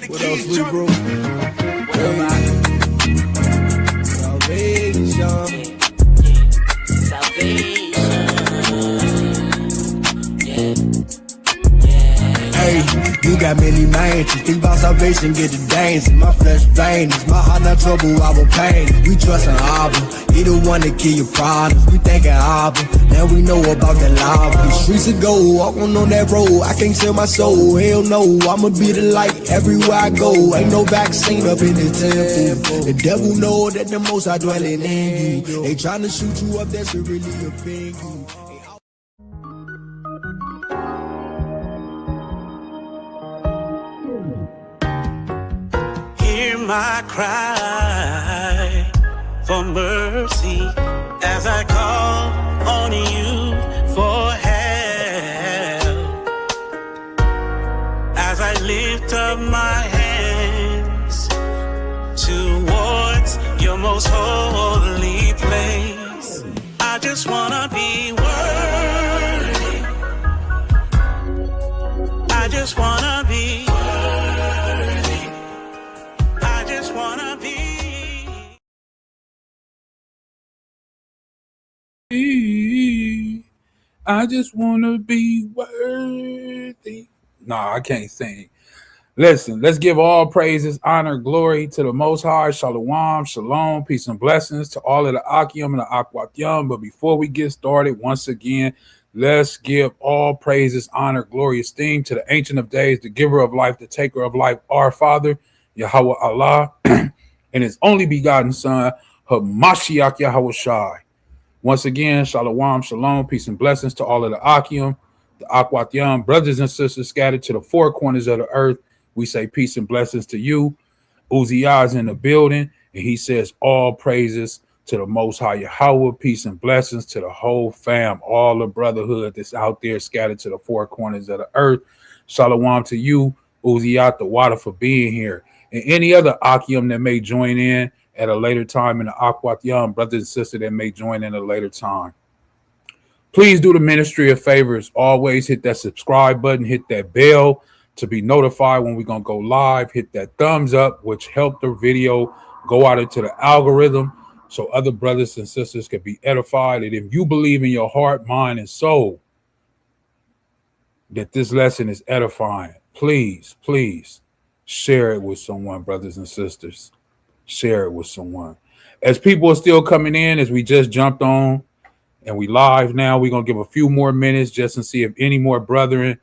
What else, free bro? Salvation. Hey, you got many mansions. Think about salvation, get the dancing. My flesh vain, it's my heart not trouble, I will pain. We trust in Abba, he the one that kill your problems. We thinking Abba, now we know about that lava. The streets of gold, walking on that road, I can't sell my soul. Hell no, I'ma be the light everywhere I go. Ain't no vaccine up in the temple. The devil know that the most I dwelling in you. They tryna shoot you up, that should really offend you. My cry for mercy as I call on you for help, as I lift up my hands towards your most holy place. I just wanna be worthy. I just wanna be wanna be. I just wanna be worthy. Nah, I can't sing. Listen, let's give all praises, honor, glory to the Most High. Shalom, shalom, peace and blessings to all of the Akim and the Akwatyam. But before we get started, once again, let's give all praises, honor, glory, esteem to the Ancient of Days, the giver of life, the taker of life, our Father, Yahawah Allah, and his only begotten Son, Hamashiach Yahawah Shai. Once again, shalom, shalom, peace and blessings to all of the Akim, the Akwatyam, brothers and sisters scattered to the four corners of the earth. We say peace and blessings to you. Uzziah is in the building, and he says all praises to the Most High Yahawah, peace and blessings to the whole fam, all the brotherhood that's out there scattered to the four corners of the earth. Shalom to you, Uzziah, the water for being here. And any other Akim that may join in at a later time, in the Akwatyam brothers and sisters that may join in at a later time. Please do the ministry of favors. Always hit that subscribe button, hit that bell to be notified when we're going to go live. Hit that thumbs up, which help the video go out into the algorithm so other brothers and sisters can be edified. And if you believe in your heart, mind, and soul that this lesson is edifying, please, please, share it with someone, brothers and sisters. Share it with someone. As people are still coming in, as we just jumped on and we live now, we're going to give a few more minutes just to see if any more brethren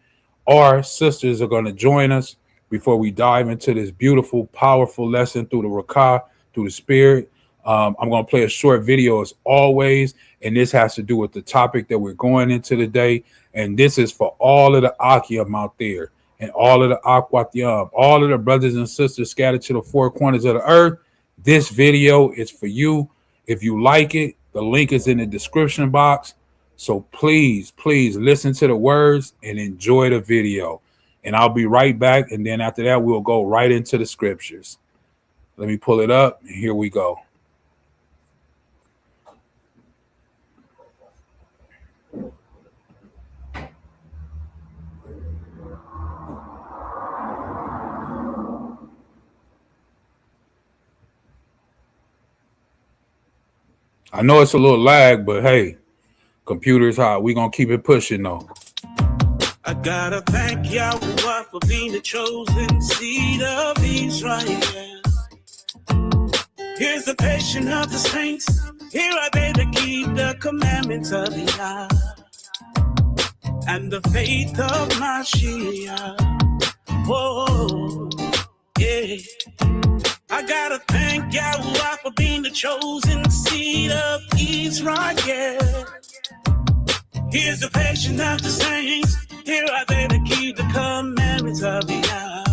or sisters are going to join us before we dive into this beautiful, powerful lesson through the Rakah, through the Spirit. I'm going to play a short video as always, and this has to do with the topic that we're going into today. And this is for all of the Akim out there, and all of the Akwatyam, all of the brothers and sisters scattered to the four corners of the earth. This video is for you. If you like it, the link is in the description box. So please, please listen to the words and enjoy the video. And I'll be right back. And then after that, we'll go right into the scriptures. Let me pull it up. And here we go. I know it's a little lag, but hey, computer's hot. We're going to keep it pushing, though. I gotta thank Yahawah for being the chosen seed of Israel. Here's the patience of the saints. Here are they that keep the commandments of Yah and the faith of Mashiach. Whoa, yeah. I gotta thank Yahawah for being the chosen seed of Israel. Here's the patience of the saints. Here are they to keep the commandments of Yah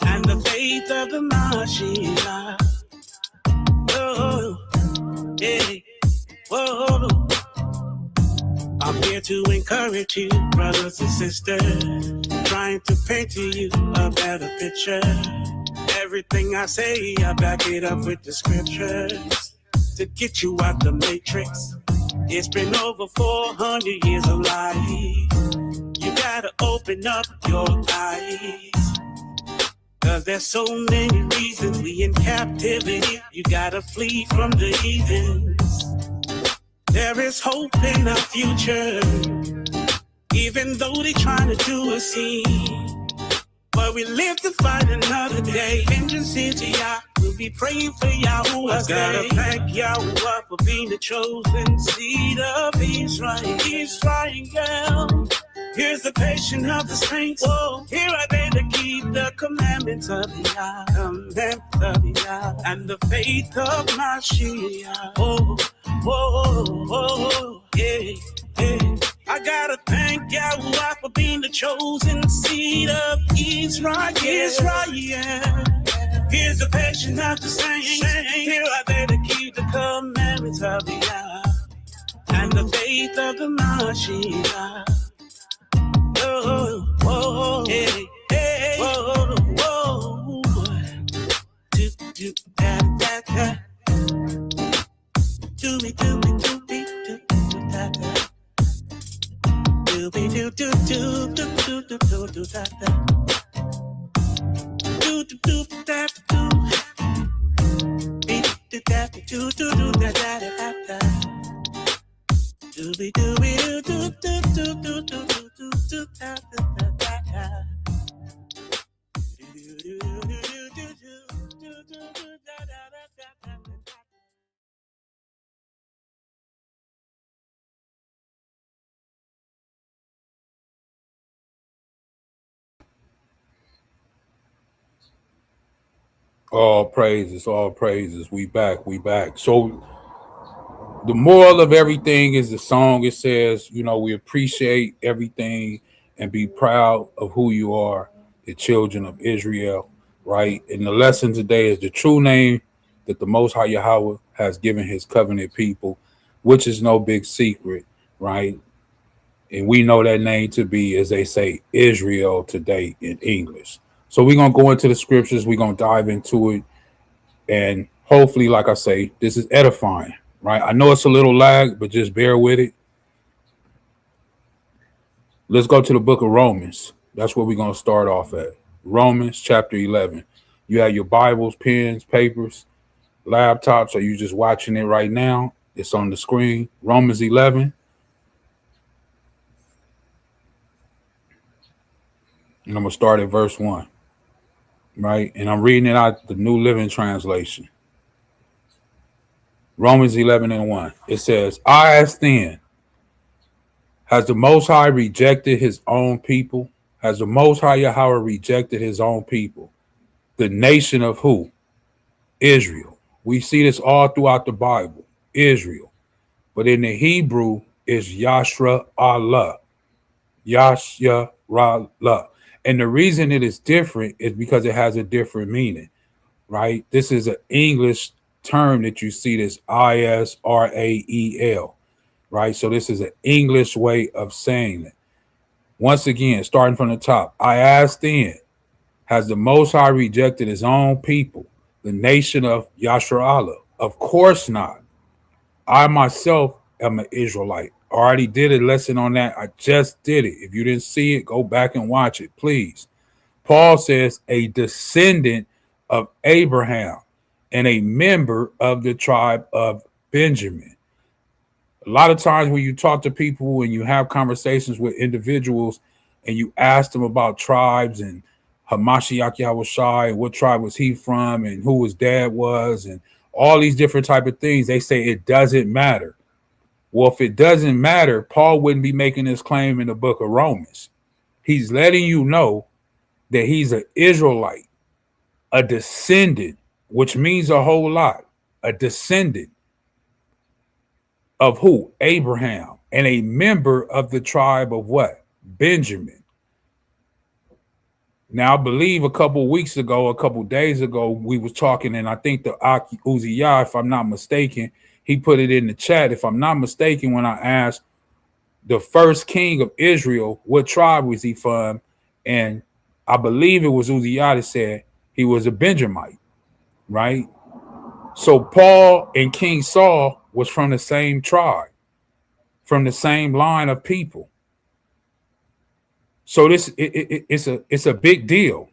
and the faith of the Mashiach. Oh, yeah. Whoa. I'm here to encourage you, brothers and sisters, trying to paint to you a better picture. Everything I say, I back it up with the scriptures to get you out the matrix. It's been over 400 years of life. You open up your eyes. Cause there's so many reasons we in captivity. You gotta flee from the heathens. There is hope in our future, even though they trying to do us in. But we live to fight another day. Vengeance is Yah. We'll be praying for Yahawah. I gotta thank Yahawah for being the chosen seed of Israel. Israel. Here's the patience of the saints. Whoa. Here are they that keep the commandments of Yah. Commandments of Yah. And the faith of Mashiach. Oh, oh, oh, oh, yeah, yeah. I gotta thank Yahweh for being the chosen seed of Israel. Israel. Here's the passion of the saints. Here are they to keep the commandments of the Yah and the faith of the Mashiach. Oh, oh, hey, hey, whoa, whoa. Do, do, da, da, da. Do, do, do, do, do, da, da. Do do do do do do do do do da da. Do do do da do. Do da do do do da da da da. Do be do be do do do do do do do do da da da da. Do do do do do do do do da da da da. All praises, all praises. We back, we back. So the moral of everything is the song. It says, you know, we appreciate everything and be proud of who you are, the children of Israel, right? And the lesson today is the true name that the Most High Yahawah has given his covenant people, which is no big secret, right? And we know that name to be, as they say, Israel today in English. So we're going to go into the scriptures. We're going to dive into it. And hopefully, like I say, this is edifying, right? I know it's a little lag, but just bear with it. Let's go to the book of Romans. That's where we're going to start off at. Romans chapter 11. You have your Bibles, pens, papers, laptops. Are you just watching it right now? It's on the screen. Romans 11. And I'm going to start at verse 1. Right? And I'm reading it out the New Living Translation. Romans 11:1. It says, I ask then, has the Most High rejected his own people? Has the Most High Yahweh rejected his own people? The nation of who? Israel. We see this all throughout the Bible. Israel. But in the Hebrew, it's Yashra Allah. Yashra. And the reason it is different is because it has a different meaning, right? This is an English term that you see, this Israel, right? So this is an English way of saying it. Once again, starting from the top, I ask then, has the Most High rejected his own people, the nation of Yasharallah? Of course not. I myself am an Israelite. I already did a lesson on that. I just did it. If you didn't see it, go back and watch it, please. Paul says a descendant of Abraham and a member of the tribe of Benjamin. A lot of times when you talk to people and you have conversations with individuals and you ask them about tribes and Hamashiach Yahushai and what tribe was he from and who his dad was and all these different type of things, they say it doesn't matter. Well, if it doesn't matter, Paul wouldn't be making this claim in the book of Romans. He's letting you know that he's an Israelite, a descendant, which means a whole lot, a descendant of who? Abraham, and a member of the tribe of what? Benjamin. Now, I believe a couple days ago, we was talking, and I think the Uzziah, if I'm not mistaken, he put it in the chat. If I'm not mistaken, when I asked the first king of Israel, what tribe was he from? And I believe it was Uzziah that said he was a Benjamite, right? So Paul and King Saul was from the same tribe, from the same line of people. So it's a big deal.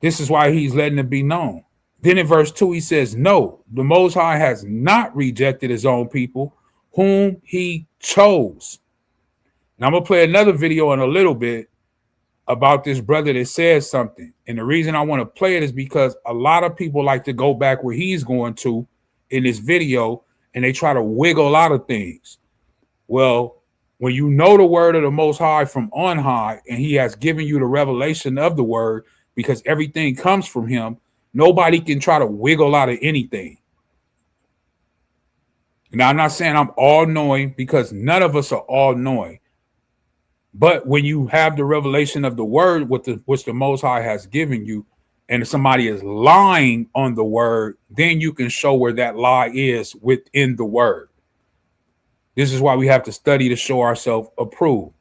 This is why he's letting it be known. Then in verse 2, he says, no, the Most High has not rejected his own people, whom he chose. Now I'm going to play another video in a little bit about this brother that says something. And the reason I want to play it is because a lot of people like to go back where he's going to in this video, and they try to wiggle out of things. Well, when you know the word of the Most High from on high, and he has given you the revelation of the word, because everything comes from him, nobody can try to wiggle out of anything. Now, I'm not saying I'm all-knowing, because none of us are all-knowing. But when you have the revelation of the word, which the Most High has given you, and somebody is lying on the word, then you can show where that lie is within the word. This is why we have to study to show ourselves approved.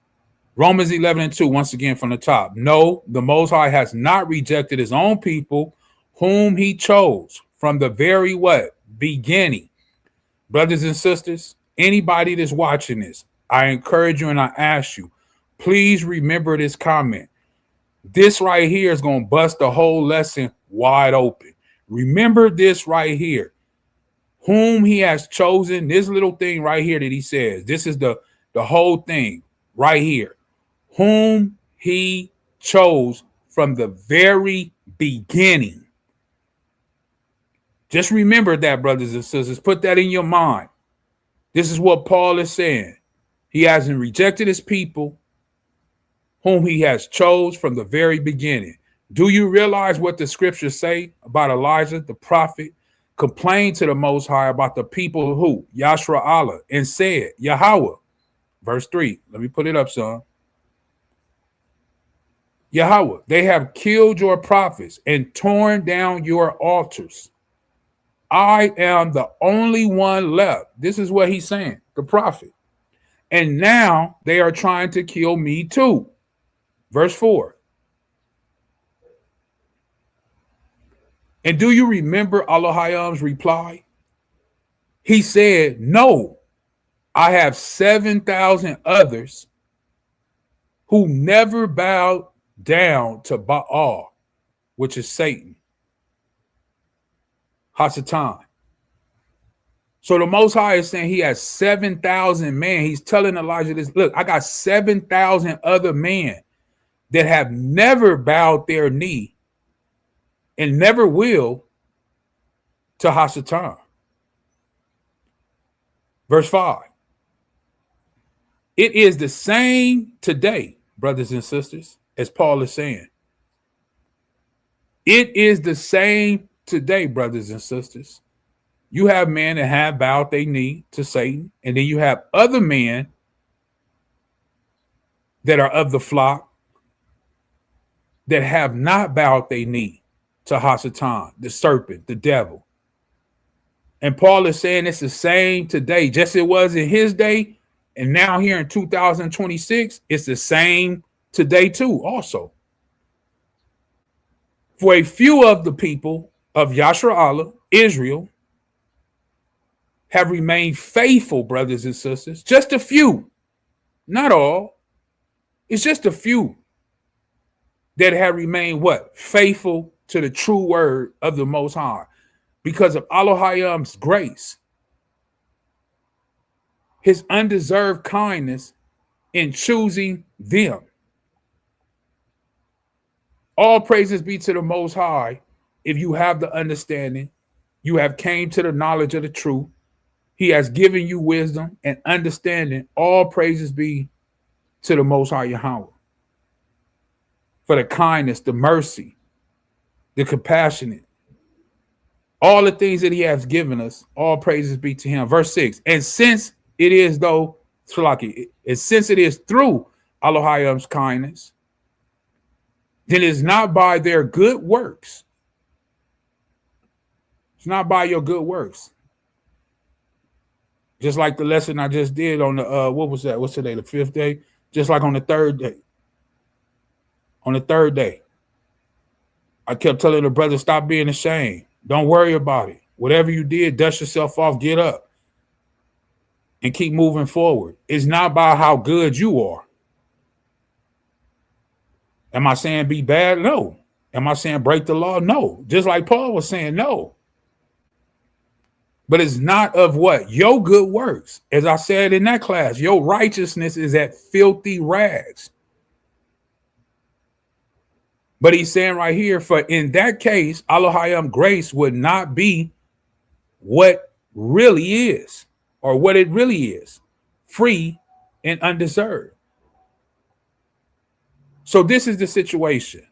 Romans 11:2, once again from the top. No, the Most High has not rejected his own people, whom he chose from the very what? Beginning. Brothers and sisters, anybody that's watching this, I encourage you and I ask you, please remember this comment. This right here is going to bust the whole lesson wide open. Remember this right here. Whom he has chosen, this little thing right here that he says, this is the whole thing right here. Whom he chose from the very beginning. Just remember that, brothers and sisters. Put that in your mind. This is what Paul is saying. He hasn't rejected his people, whom he has chose from the very beginning. Do you realize what the scriptures say about Elijah, the prophet, complained to the Most High about the people who? Yahshua and said, Yahawah, verse 3. Let me put it up, son. Yahawah, they have killed your prophets and torn down your altars. I am the only one left. This is what he's saying, the prophet. And now they are trying to kill me too. Verse 4. And do you remember Elohim's reply? He said, no, I have 7,000 others who never bowed down to Baal, which is Satan. Hasatan. So the Most High is saying he has 7,000 men. He's telling Elijah this. Look, I got 7,000 other men that have never bowed their knee and never will to Hasatan. Verse 5. It is the same today, brothers and sisters, as Paul is saying. It is the same today, brothers and sisters. You have men that have bowed their knee to Satan, and then you have other men that are of the flock that have not bowed their knee to Hasatan, the serpent, the devil. And Paul is saying it's the same today, just it was in his day, and now here in 2026, it's the same today too also. For a few of the people of Yahshua, Israel, have remained faithful, brothers and sisters. Just a few, not all. It's just a few that have remained what? Faithful to the true word of the Most High because of Elohim's grace, his undeserved kindness in choosing them. All praises be to the Most High. If you have the understanding, you have came to the knowledge of the truth. He has given you wisdom and understanding. All praises be to the Most High Yahawah for the kindness, the mercy, the compassionate, all the things that he has given us. All praises be to him. Verse 6. And since it is through Elohim's kindness, then it's not by their good works. It's not by your good works. Just like the lesson I just did on the, what was that? What's today? The 5th day? Just like on the 3rd day. On the 3rd day. I kept telling the brother, stop being ashamed. Don't worry about it. Whatever you did, dust yourself off, get up. And keep moving forward. It's not by how good you are. Am I saying be bad? No. Am I saying break the law? No. Just like Paul was saying, no. But it's not of what? Your good works. As I said in that class, your righteousness is at filthy rags. But he's saying right here, for in that case, Elohim grace would not be what really is, or what it really is, free and undeserved. So this is the situation.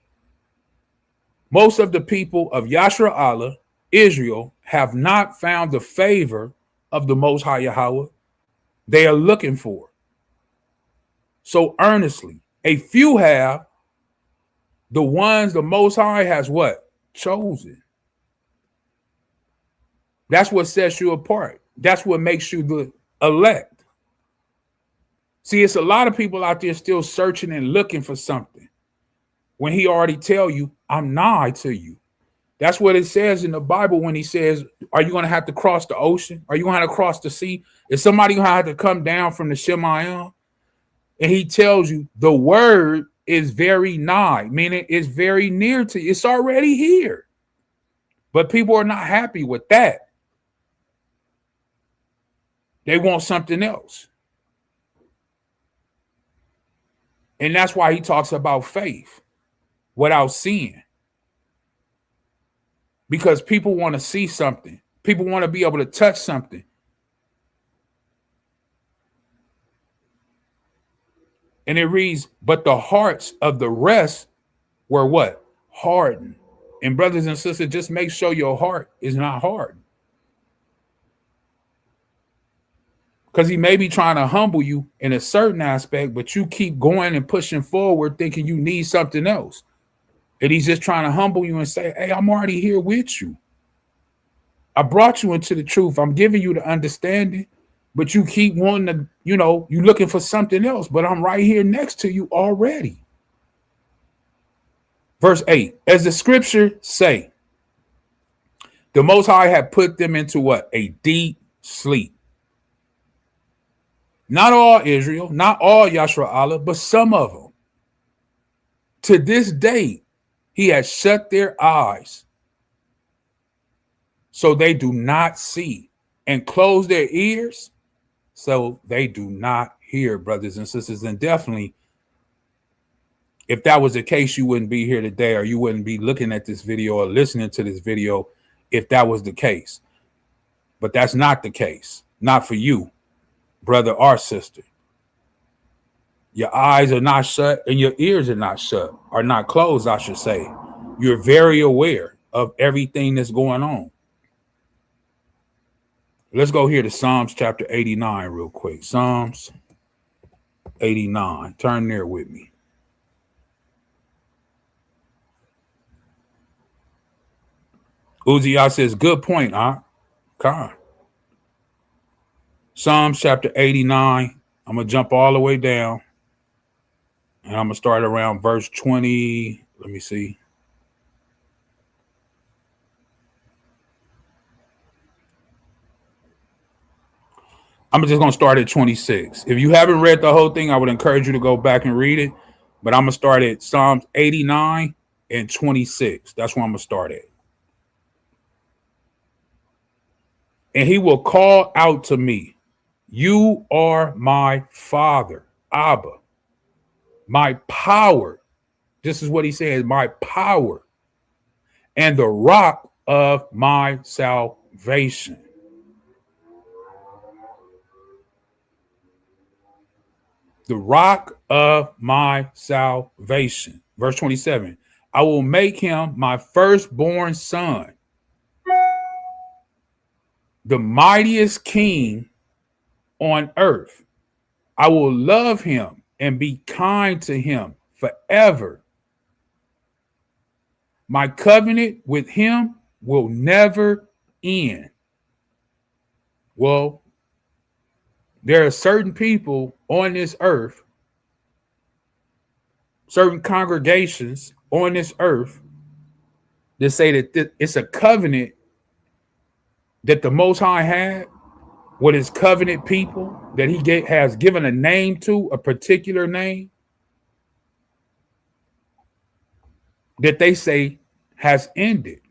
Most of the people of Yahshua, Israel, have not found the favor of the Most High Yahawah they are looking for so earnestly. A few have. The ones the Most High has what? Chosen. That's what sets you apart. That's what makes you the elect. See, it's a lot of people out there still searching and looking for something when he already tell you, I'm nigh to you. That's what it says in the Bible when he says, are you going to have to cross the ocean? Are you going to have to cross the sea? Is somebody going to have to come down from the Shemayim? And he tells you the word is very nigh, meaning it's very near to you. It's already here. But people are not happy with that. They want something else. And that's why he talks about faith without seeing. Because people want to see something. People want to be able to touch something. And it reads, but the hearts of the rest were what? Hardened. And brothers and sisters, just make sure your heart is not hardened. Because he may be trying to humble you in a certain aspect, but you keep going and pushing forward thinking you need something else. And he's just trying to humble you and say, hey, I'm already here with you. I brought you into the truth. I'm giving you the understanding, but you keep wanting to, you're looking for something else, but I'm right here next to you already. Verse 8, as the scripture say, the Most High had put them into what? A deep sleep. Not all Israel, not all Yahshua, but some of them. To this day, he has shut their eyes so they do not see, and close their ears so they do not hear, brothers and sisters. And definitely, if that was the case, you wouldn't be here today, or you wouldn't be looking at this video or listening to this video if that was the case. But that's not the case. Not for you, brother or sister. Your eyes are not shut and your ears are not shut, are not closed, I should say. You're very aware of everything that's going on. Let's go here to Psalms chapter 89 real quick. Psalms 89. Turn there with me. Uzziah says, good point, huh? God. Psalms chapter 89. I'm going to jump all the way down. And I'm going to start around verse 20. Let me see. I'm just going to start at 26. If you haven't read the whole thing, I would encourage you to go back and read it. But I'm going to start at Psalms 89 and 26. That's where I'm going to start at. And he will call out to me, you are my Father, Abba, my power. This is what he says, my power and the rock of my salvation. The rock of my salvation. Verse 27, I will make him my firstborn son, the mightiest king on earth. I will love him and be kind to him forever. My covenant with him will never end. Well, there are certain people on this earth, certain congregations on this earth that say that it's a covenant that the Most High had with his covenant people, that he has given a name to, a particular name. that they say has ended.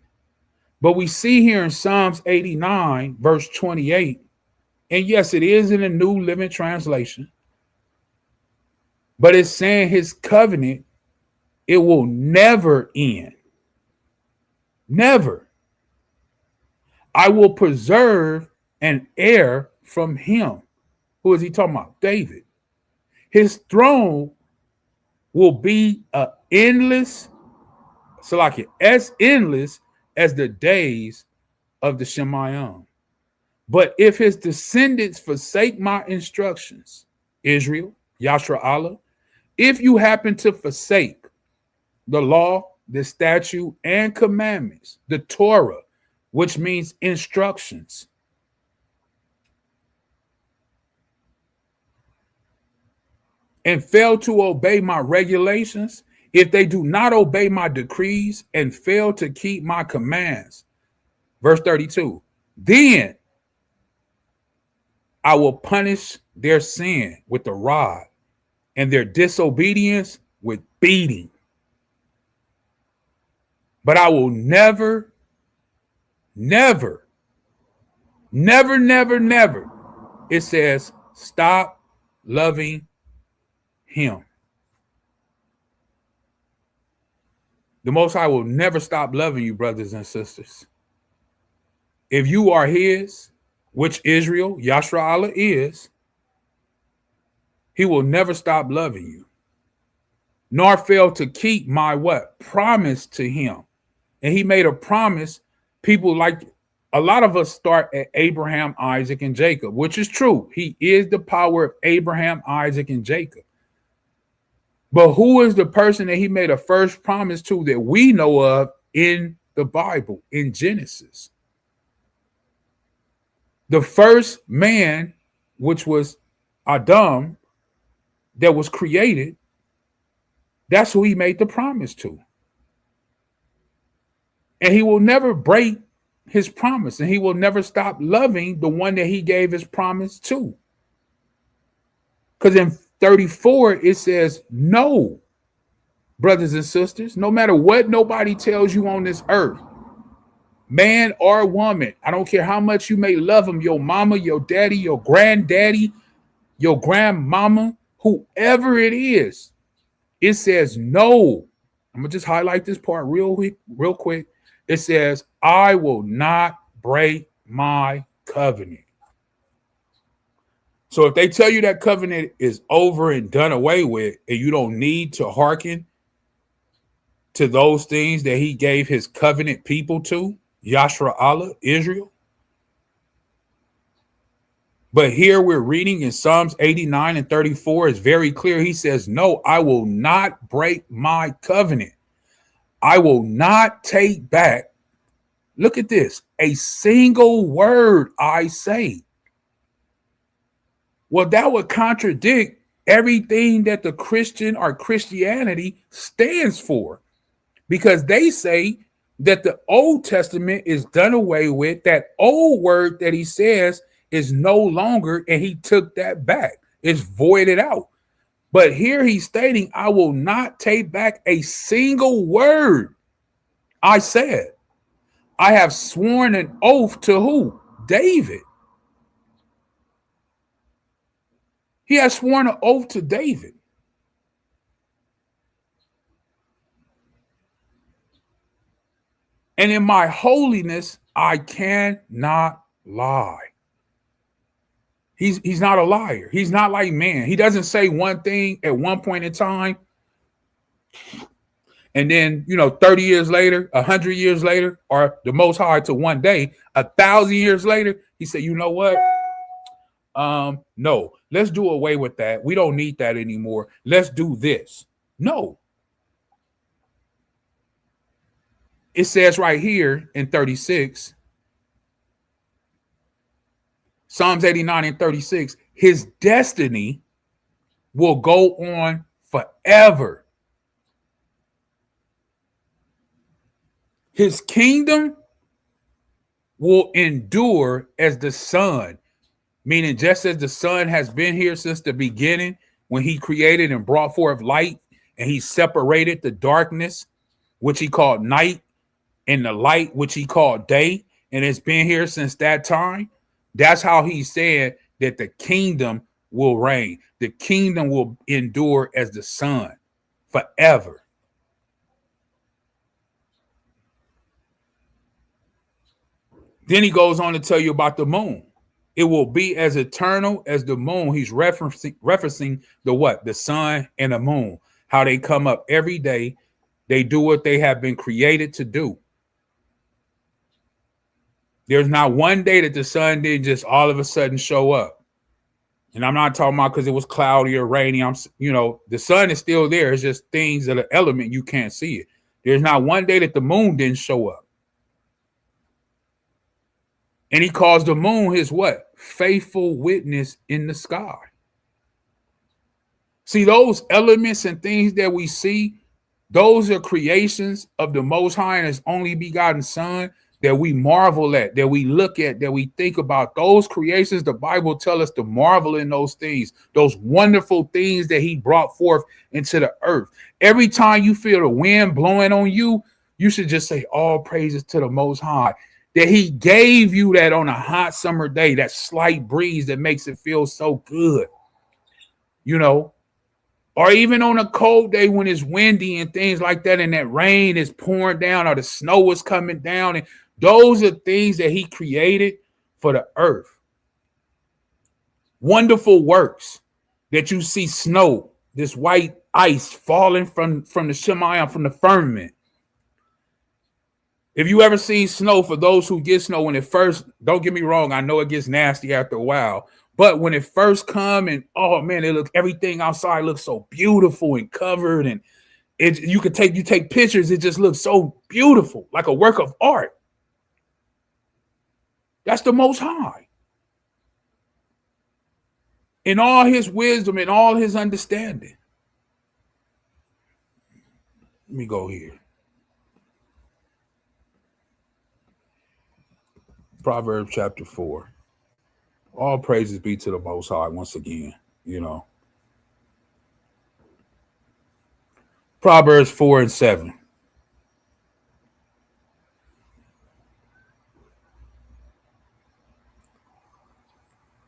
But we see here in Psalms 89, verse 28, and yes, it is in the New Living Translation, but it's saying his covenant, it will never end. Never. I will preserve an heir from him. Who is he talking about? David. His throne will be as endless as the days of the Shemayim. But if his descendants forsake my instructions, Israel, Yashra'Allah, if you happen to forsake the law, the statute, and commandments, the Torah, which means instructions, and fail to obey my regulations, if they do not obey my decrees and fail to keep my commands, verse 32, then I will punish their sin with the rod and their disobedience with beating. But I will never, never, never, never, never, it says, stop loving him. The Most High will never stop loving you, brothers and sisters. If you are his, which Israel, Yashra'Allah is, he will never stop loving you, nor fail to keep my what? Promise to him. And he made a promise. People like a lot of us start at Abraham, Isaac, and Jacob, which is true. He is the power of Abraham, Isaac, and Jacob. But who is the person that he made a first promise to that we know of in the Bible, in Genesis? The first man, which was Adam, that was created, that's who he made the promise to. And he will never break his promise, and he will never stop loving the one that he gave his promise to. Because in 34, it says, no, brothers and sisters, no matter what nobody tells you on this earth, man or woman, I don't care how much you may love them, your mama, your daddy, your granddaddy, your grandmama, whoever it is, it says no. I'm going to just highlight this part real quick. It says, I will not break my covenant. So if they tell you that covenant is over and done away with, and you don't need to hearken to those things that he gave his covenant people to, Yashra'Allah, Israel. But here we're reading in Psalms 89 and 34, it's very clear. He says, no, I will not break my covenant. I will not take back, look at this, a single word I say. Well, that would contradict everything that the Christian or Christianity stands for, because they say that the Old Testament is done away with. That old word that he says is no longer, and he took that back. It's voided out. But here he's stating, I will not take back a single word I said. I have sworn an oath to who? David. He has sworn an oath to David. And in my holiness, I cannot lie. He's not a liar. He's not like man. He doesn't say one thing at one point in time, and then, 30 years later, 100 years later, or the Most High to one day, 1,000 years later, he said, you know what? No, let's do away with that. We don't need that anymore. Let's do this. No. It says right here in 36, Psalms 89 and 36, his destiny will go on forever. His kingdom will endure as the sun, meaning just as the sun has been here since the beginning, when he created and brought forth light, and he separated the darkness which he called night, and the light, which he called day, and it's been here since that time. That's how he said that the kingdom will reign. The kingdom will endure as the sun forever. Then he goes on to tell you about the moon. It will be as eternal as the moon. He's referencing the what? The sun and the moon. How they come up every day. They do what they have been created to do. There's not one day that the sun didn't just all of a sudden show up. And I'm not talking about because it was cloudy or rainy. The sun is still there. It's just things that are element, you can't see it. There's not one day that the moon didn't show up. And he calls the moon his what? Faithful witness in the sky. See, those elements and things that we see, those are creations of the Most High and His only begotten Son that we marvel at, that we look at, that we think about. Those creations, the Bible tells us to marvel in those things, those wonderful things that He brought forth into the earth. Every time you feel the wind blowing on you, you should just say, all praises to the Most High, that He gave you that on a hot summer day, that slight breeze that makes it feel so good, or even on a cold day when it's windy and things like that, and that rain is pouring down or the snow is coming down. And those are things that He created for the earth. Wonderful works that you see snow, this white ice falling from the Shemayim, from the firmament. If you ever see snow, for those who get snow when it first, don't get me wrong, I know it gets nasty after a while, but when it first come and oh man, everything outside looks so beautiful and covered, and you take pictures, it just looks so beautiful, like a work of art. That's the Most High. In all His wisdom and all His understanding. Let me go here. Proverbs chapter 4. All praises be to the Most High once again, Proverbs 4 and 7.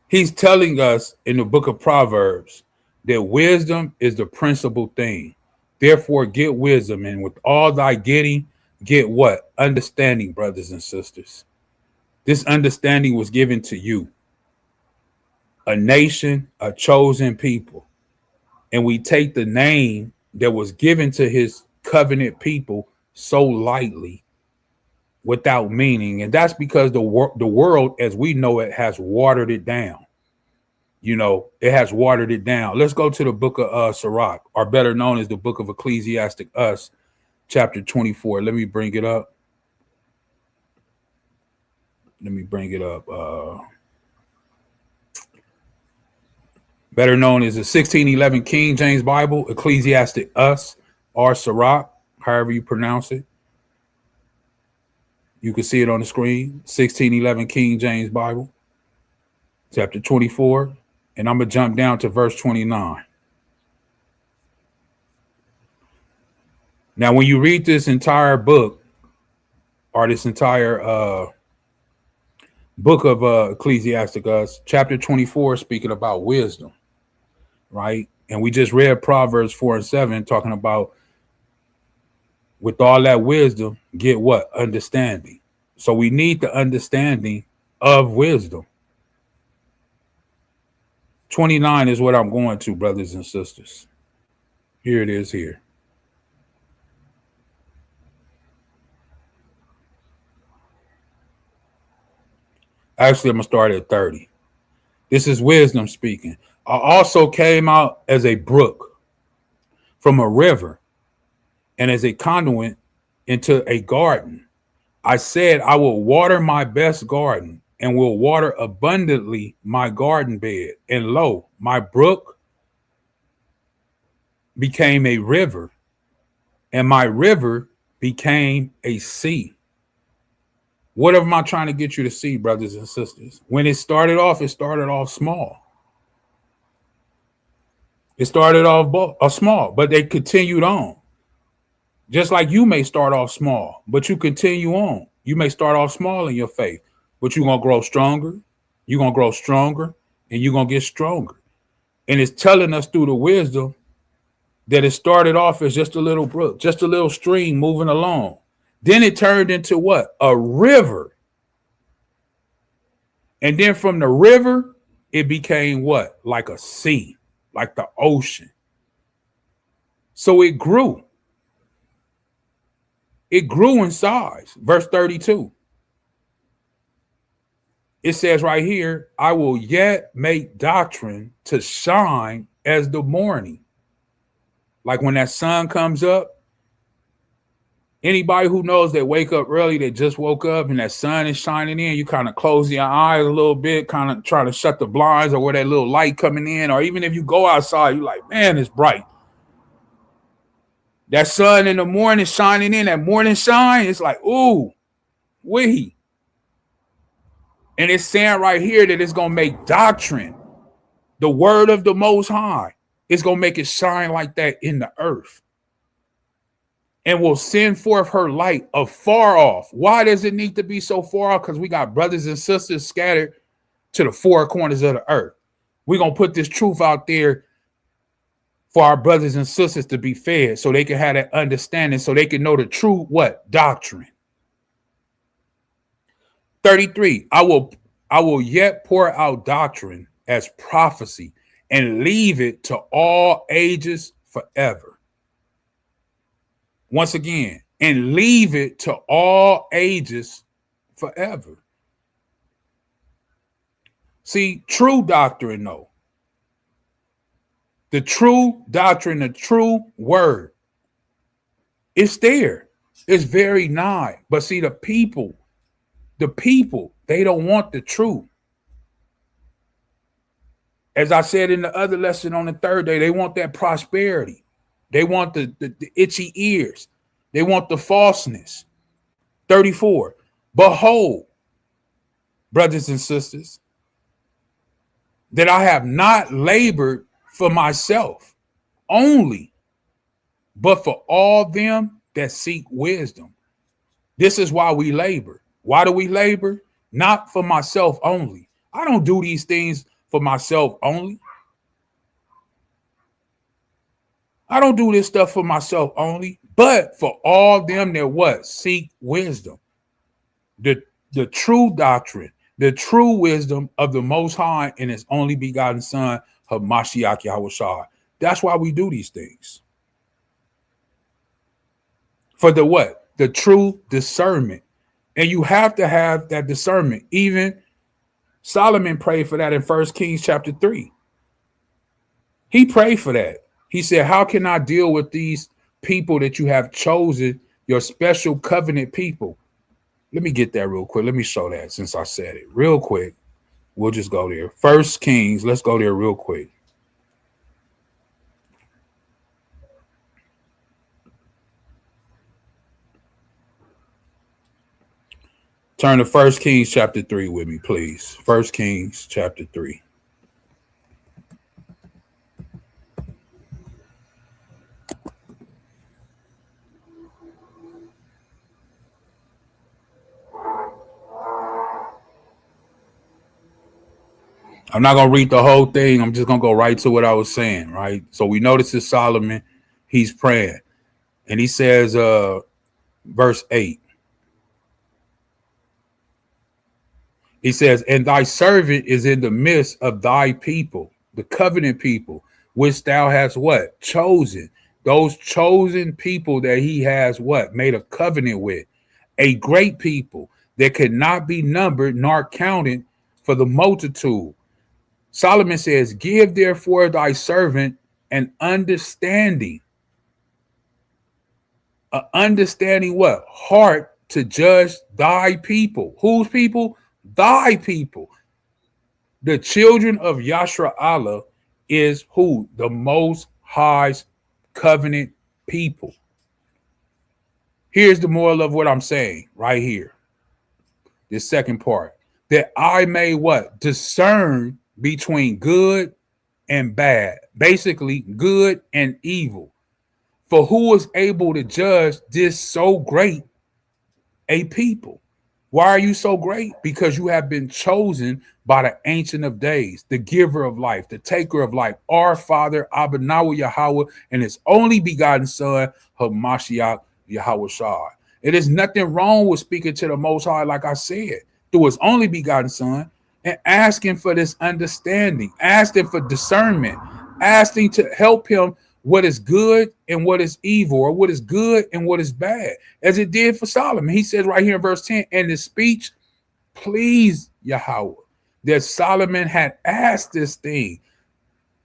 He's telling us in the book of Proverbs that wisdom is the principal thing. Therefore, get wisdom, and with all thy getting, get what? Understanding, brothers and sisters. This understanding was given to you, a nation, a chosen people. And we take the name that was given to His covenant people so lightly, without meaning. And that's because the world as we know it has watered it down. It has watered it down. Let's go to the book of Sirach, or better known as the book of Ecclesiastic, chapter 24. Let me bring it up. Better known as the 1611 King James Bible, Ecclesiastic or Sirach, however you pronounce it. You can see it on the screen, 1611 King James Bible, chapter 24. And I'm going to jump down to verse 29. Now, when you read this entire book, or this entire book of Ecclesiasticus, chapter 24, speaking about wisdom, right? And we just read Proverbs 4 and 7, talking about with all that wisdom, get what? Understanding. So we need the understanding of wisdom. 29 is what I'm going to, brothers and sisters. Here it is here. Actually, I'm going to start at 30. This is wisdom speaking. I also came out as a brook from a river and as a conduit into a garden. I said, I will water my best garden and will water abundantly my garden bed. And lo, my brook became a river, and my river became a sea. What am I trying to get you to see, brothers and sisters? When it started off small. It started off small, but they continued on. Just like you may start off small, but you continue on. You may start off small in your faith, but you're going to grow stronger. You're going to grow stronger, and you're going to get stronger. And it's telling us through the wisdom that it started off as just a little brook, just a little stream moving along. Then it turned into what? A river. And then from the river, it became what? Like a sea, like the ocean. So it grew. It grew in size. Verse 32. It says right here, I will yet make doctrine to shine as the morning. Like when that sun comes up, anybody who knows that wake up early, that just woke up and that sun is shining in, you kind of close your eyes a little bit, kind of try to shut the blinds or where that little light coming in. Or even if you go outside, you're like, man, it's bright. That sun in the morning shining in, that morning shine, it's like, ooh, wee. And it's saying right here that it's going to make doctrine, the word of the Most High, it's going to make it shine like that in the earth. And will send forth her light afar off. Why does it need to be so far off? Because we got brothers and sisters scattered to the four corners of the earth. We're going to put this truth out there for our brothers and sisters to be fed so they can have that understanding, so they can know the true what? Doctrine. 33, I will yet pour out doctrine as prophecy and leave it to all ages forever. Once again, and leave it to all ages forever. See, true doctrine, though. The true doctrine, the true word, it's there. It's very nigh. But see, the people, they don't want the truth. As I said in the other lesson on the third day, they want that prosperity. They want the itchy ears. They want the falseness. 34. Behold, brothers and sisters, that I have not labored for myself only, but for all them that seek wisdom. This is why we labor. Why do we labor? Not for myself only. I don't do these things for myself only. I don't do this stuff for myself only, but for all them that what? Seek wisdom. The true doctrine, the true wisdom of the Most High and His only begotten Son, Hamashiach Yahawah. That's why we do these things. For the what? The true discernment. And you have to have that discernment. Even Solomon prayed for that in 1 Kings chapter 3. He prayed for that. He said, how can I deal with these people that you have chosen, your special covenant people? Let me get that real quick. Let me show that since I said it real quick. We'll just go there. 1 Kings. Let's go there real quick. Turn to 1 Kings chapter 3 with me, please. 1 Kings chapter 3. I'm not going to read the whole thing. I'm just going to go right to what I was saying, right? So we know this is Solomon. He's praying. And he says, verse 8. He says, and thy servant is in the midst of thy people, the covenant people, which thou hast what? Chosen. Those chosen people that he has what? Made a covenant with. A great people that could not be numbered nor counted for the multitude. Solomon says, give therefore thy servant an understanding. Understanding what? Heart to judge thy people. Whose people? Thy people. The children of Yashra'Allah is who? The Most High's covenant people. Here's the moral of what I'm saying right here. This second part. That I may what? Discern between good and bad. Basically, good and evil. For who is able to judge this so great a people? Why are you so great? Because you have been chosen by the Ancient of Days, the giver of life, the taker of life, our Father, Abanawa Yahawah, and his only begotten Son, Hamashiach Yahawah Shah. It is nothing wrong with speaking to the Most High, like I said, through his only begotten Son, and asking for this understanding, asking for discernment, asking to help him what is good and what is evil, or what is good and what is bad, as it did for Solomon. He says right here in verse 10, and the speech pleased Yahawah, that Solomon had asked this thing.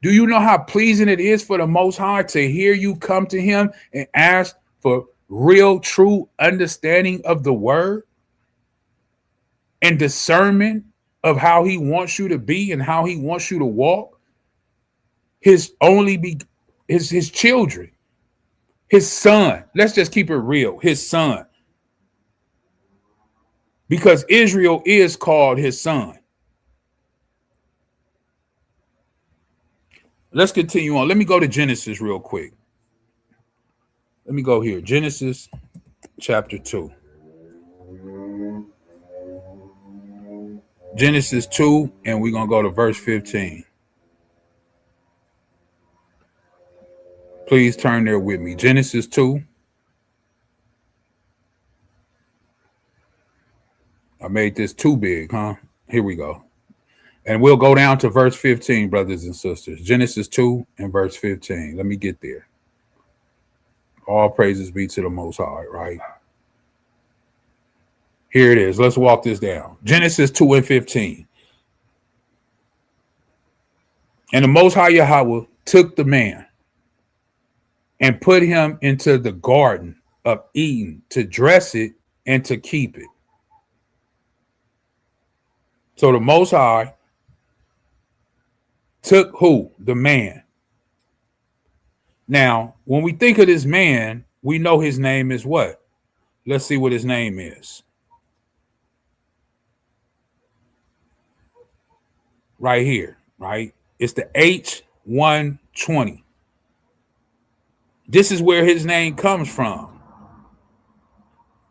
Do you know how pleasing it is for the Most High to hear you come to him and ask for real, true understanding of the word and discernment of how he wants you to be and how he wants you to walk? His children, his son. Let's just keep it real. His son. Because Israel is called his son. Let's continue on. Let me go to Genesis real quick. Let me go here. Genesis chapter 2. Genesis 2, and we're going to go to verse 15. Please turn there with me. Genesis 2. I made this too big, huh? Here we go. And we'll go down to verse 15, brothers and sisters. Genesis 2 and verse 15. Let me get there. All praises be to the Most High, right? Here it is. Let's walk this down. Genesis 2 and 15. And the Most High Yahawah took the man and put him into the garden of Eden to dress it and to keep it. So the Most High took who? The man. Now, when we think of this man, we know his name is what? Let's see what his name is. Right here, right? It's the H120. This is where his name comes from.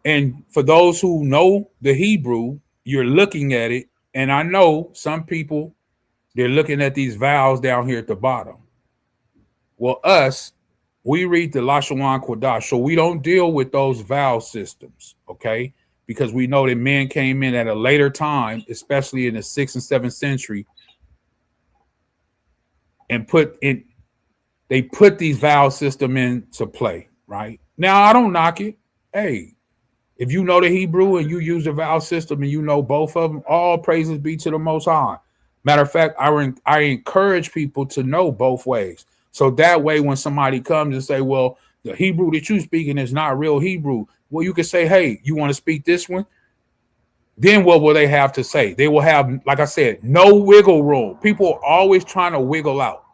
And for those who know the Hebrew, you're looking at it. And I know some people, they're looking at these vowels down here at the bottom. Well, we read the Lashawan Kodash, so we don't deal with those vowel systems, okay? Because we know that men came in at a later time, especially in the 6th and 7th century, and they put these vowel system into play, right? Now, I don't knock it. Hey, if you know the Hebrew and you use the vowel system and you know both of them, all praises be to the Most High. Matter of fact, I encourage people to know both ways. So that way, when somebody comes and say, well, the Hebrew that you're speaking is not real Hebrew, well, you can say, hey, you want to speak this one? Then what will they have to say? They will have, like I said, no wiggle room. People are always trying to wiggle out.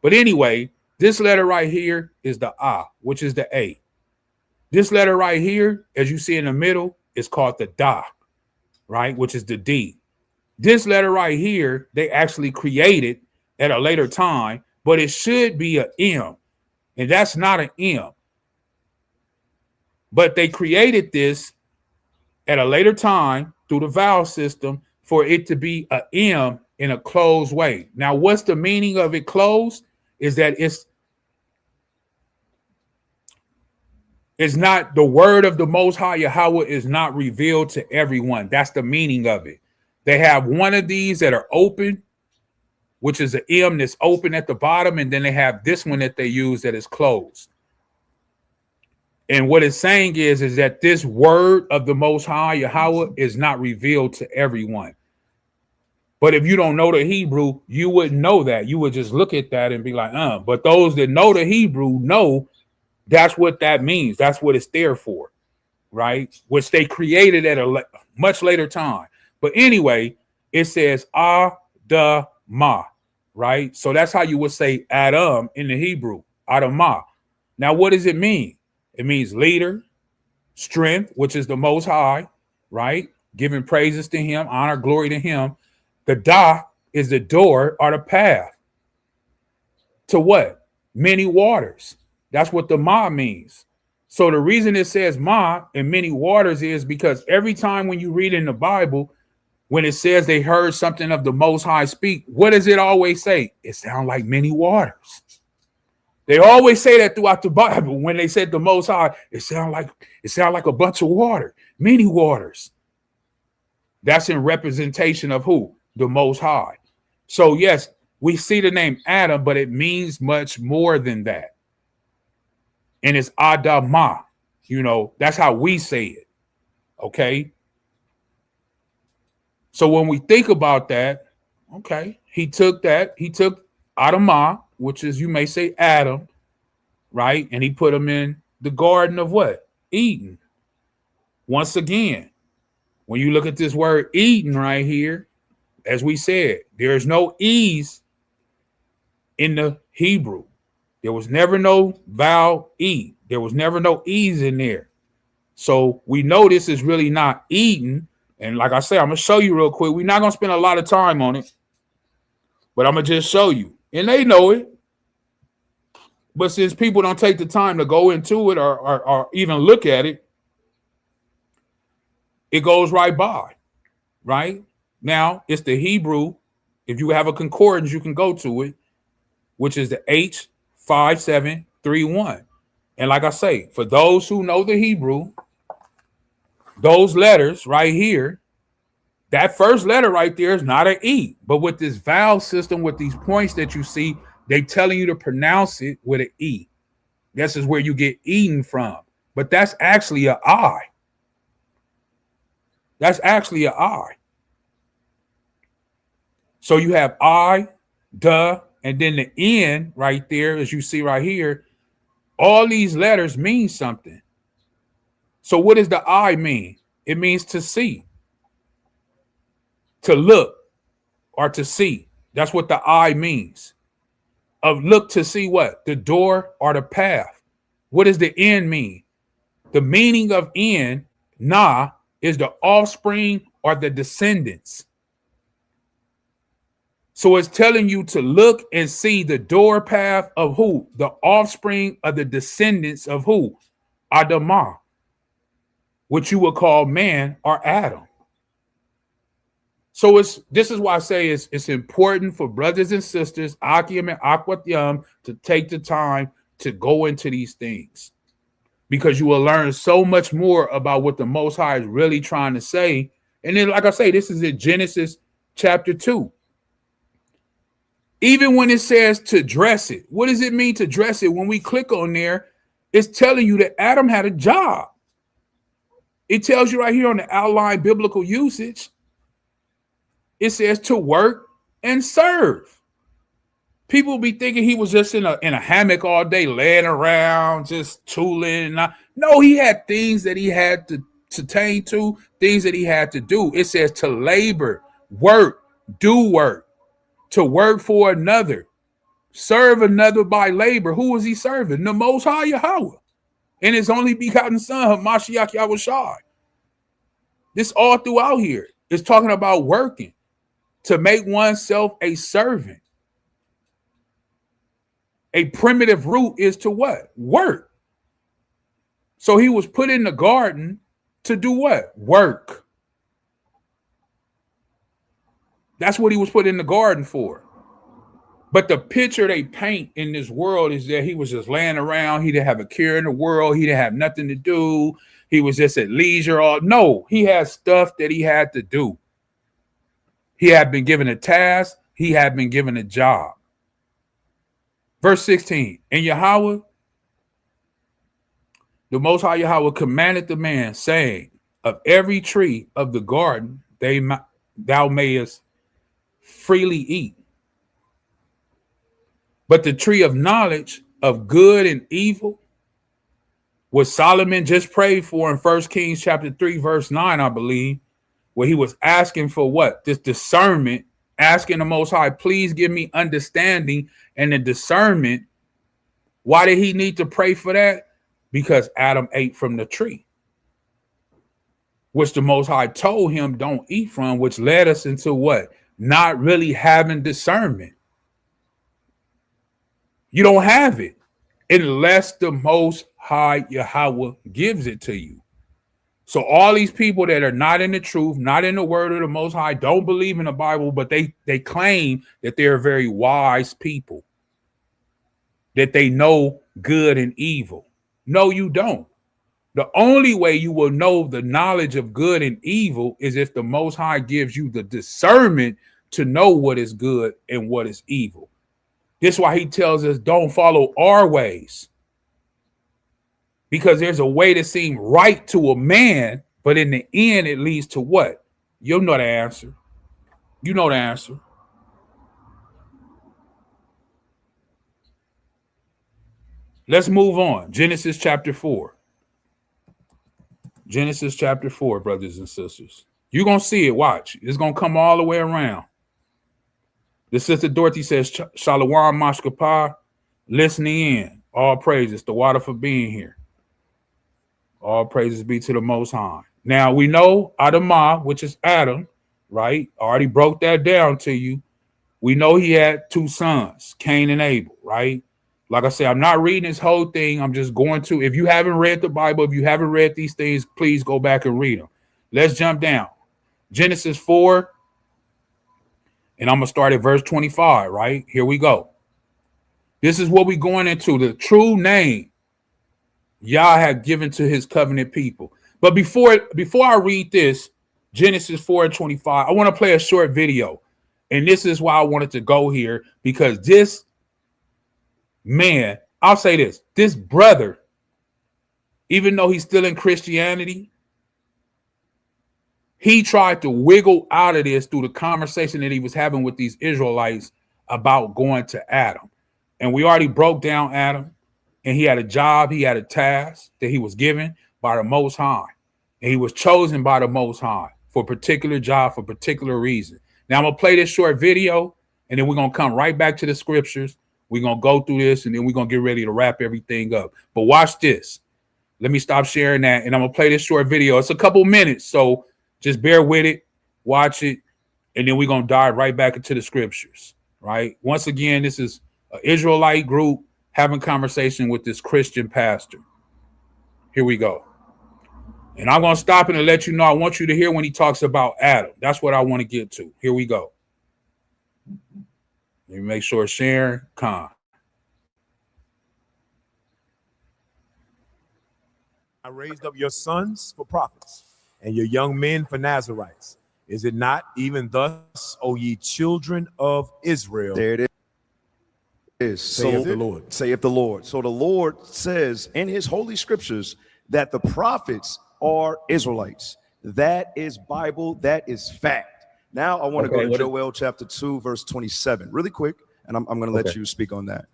But anyway, this letter right here is the A, which is the A. This letter right here, as you see in the middle, is called the Da, right, which is the D. This letter right here, they actually created at a later time, but it should be an M, and that's not an M. But they created this at a later time through the vowel system for it to be an M in a closed way. Now, what's the meaning of it closed? Is that it's not the word of the Most High Yahawah is not revealed to everyone. That's the meaning of it. They have one of these that are open, which is an M that's open at the bottom, and then they have this one that they use that is closed. And what it's saying is that this word of the Most High Yahawah is not revealed to everyone. But if you don't know the Hebrew, you wouldn't know that. You would just look at that and be like, But those that know the Hebrew know that's what that means. That's what it's there for, right? Which they created at a much later time. But anyway, it says Adamah, right? So that's how you would say Adam in the Hebrew, Adamah. Now, what does it mean? It means leader, strength, which is the Most High, right? Giving praises to him, honor, glory to him. The Da is the door or the path to what? Many waters. That's what the ma means. So the reason it says ma in many waters is because every time when you read in the Bible, when it says they heard something of the Most High speak, what does it always say? It sounds like many waters. They always say that throughout the Bible. When they said the Most High, it sound like a bunch of water, many waters. That's in representation of who? The Most High. So yes, we see the name Adam, but it means much more than that. And it's Adamah. That's how we say it. Okay. So when we think about that, okay, he took Adamah, which is, you may say, Adam, right? And he put him in the garden of what? Eden. Once again, when you look at this word Eden right here, as we said, there's no E's in the Hebrew. There was never no vowel E. There was never no E's in there. So we know this is really not Eden. And like I say, I'm going to show you real quick. We're not going to spend a lot of time on it, but I'm going to just show you. And they know it. But since people don't take the time to go into it or even look at it, it goes right by, right? Now, it's the Hebrew. If you have a concordance, you can go to it, which is the H5731. And like I say, for those who know the Hebrew, those letters right here, that first letter right there is not an E. But with this vowel system, with these points that you see, they telling you to pronounce it with an E. This is where you get Eden from. But that's actually an I. That's actually an I. So you have I, duh, and then the N right there, as you see right here. All these letters mean something. So what does the I mean? It means to see, to look, or to see. That's what the I means. Of look to see what? The door or the path. What does the N mean? The meaning of N, na, is the offspring or the descendants. So it's telling you to look and see the door path of who? The offspring of the descendants of who? Adamah, which you would call man or Adam. So this is why I say it's important for brothers and sisters, Akim and Akwatyam, to take the time to go into these things, because you will learn so much more about what the Most High is really trying to say. And then, like I say, this is in Genesis chapter 2. Even when it says to dress it, what does it mean to dress it? When we click on there, it's telling you that Adam had a job. It tells you right here on the outline biblical usage. It says to work and serve. People be thinking he was just in a hammock all day, laying around, just tooling. No, he had things that he had to attain to, things that he had to do. It says to labor, work, do work, to work for another, serve another by labor. Who was he serving? The Most High Yahawah and his only begotten son, Hamashiach Yahushua. This all throughout here is talking about working, to make oneself a servant. A primitive root is to what? Work. So he was put in the garden to do what? Work. That's what he was put in the garden for. But the picture they paint in this world is that he was just laying around. He didn't have a care in the world. He didn't have nothing to do. He was just at leisure. No, he had stuff that he had to do. He had been given a task. He had been given a job. Verse 16, and Yahawah, the Most High Yahawah, commanded the man, saying, of every tree of the garden thou mayest freely eat. But the tree of knowledge of good and evil, what Solomon just prayed for in 1 Kings chapter 3, verse 9, I believe, where he was asking for what? This discernment, asking the Most High, please give me understanding and the discernment. Why did he need to pray for that? Because Adam ate from the tree, which the Most High told him don't eat from, which led us into what? Not really having discernment. You don't have it. unless the Most High Yahawah gives it to you. So all these people that are not in the truth, not in the word of the Most High, don't believe in the Bible, but they claim that they're very wise people, that they know good and evil. No, you don't. The only way you will know the knowledge of good and evil is if the Most High gives you the discernment to know what is good and what is evil. This is why he tells us don't follow our ways. Because there's a way that seems right to a man, but in the end, it leads to what? You'll know the answer. You know the answer. Let's move on. Genesis chapter 4. Genesis chapter 4, brothers and sisters. You're going to see it. Watch. It's going to come all the way around. The sister Dorothy says, Shalom Mashkapah, listening in. All praises. The water for being here. All praises be to the Most High. Now, we know Adamah, which is Adam, right? I already broke that down to you. We know he had two sons, Cain and Abel, right? Like I said, I'm not reading this whole thing. I'm just going to, if you haven't read the Bible, if you haven't read these things, please go back and read them. Let's jump down. Genesis 4, and I'm going to start at verse 25, right? Here we go. This is what we're going into, the true name Yah had given to his covenant people. But before I read this, Genesis 4 and 25, I want to play a short video. And this is why I wanted to go here, because this man, I'll say this brother, even though he's still in Christianity, he tried to wiggle out of this through the conversation that he was having with these Israelites about going to Adam. And we already broke down Adam, and he had a job, he had a task that he was given by the Most High. And he was chosen by the Most High for a particular job, for a particular reason. Now I'm going to play this short video, and then we're going to come right back to the scriptures. We're going to go through this, and then we're going to get ready to wrap everything up. But watch this. Let me stop sharing that, and I'm going to play this short video. It's a couple minutes, so just bear with it, watch it, and then we're going to dive right back into the scriptures, right? Once again, this is an Israelite group having conversation with this Christian pastor. Here we go. And I'm going to stop it and let you know, I want you to hear when he talks about Adam. That's what I want to get to. Here we go. Let me make sure it's sharing. Con. I raised up your sons for prophets and your young men for Nazarites. Is it not even thus, O ye children of Israel? There it is. Saith the Lord. Saith the Lord. So the Lord says in his holy scriptures that the prophets are Israelites. That is Bible. That is fact. Now I want to go to Joel chapter 2, verse 27, really quick, and I'm going to let you speak on that.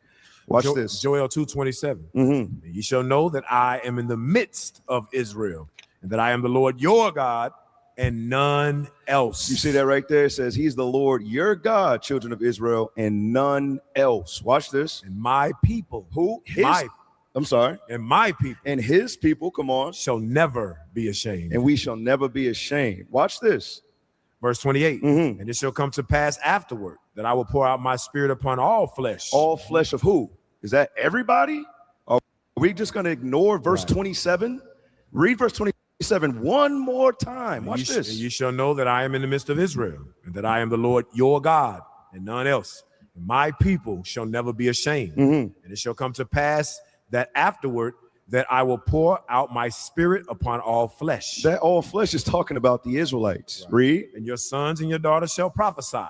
Watch this. Joel 2:27. Ye shall know that I am in the midst of Israel, and that I am the Lord your God, and none else. You see that right there? It says he's the Lord your God, children of Israel, and none else. Watch this. And my people, who his, I'm sorry, and my people, and his people, come on, shall never be ashamed, and we shall never be ashamed. Watch this. Verse 28. And it shall come to pass afterward that I will pour out my spirit upon all flesh. All flesh of who? Is that everybody? Are we just going to ignore verse 27? Read verse 27 one more time. Watch this. And you shall know that I am in the midst of Israel, and that I am the Lord your God, and none else. And my people shall never be ashamed. And it shall come to pass that afterward that I will pour out my spirit upon all flesh. That all flesh is talking about the Israelites. Read. And your sons and your daughters shall prophesy.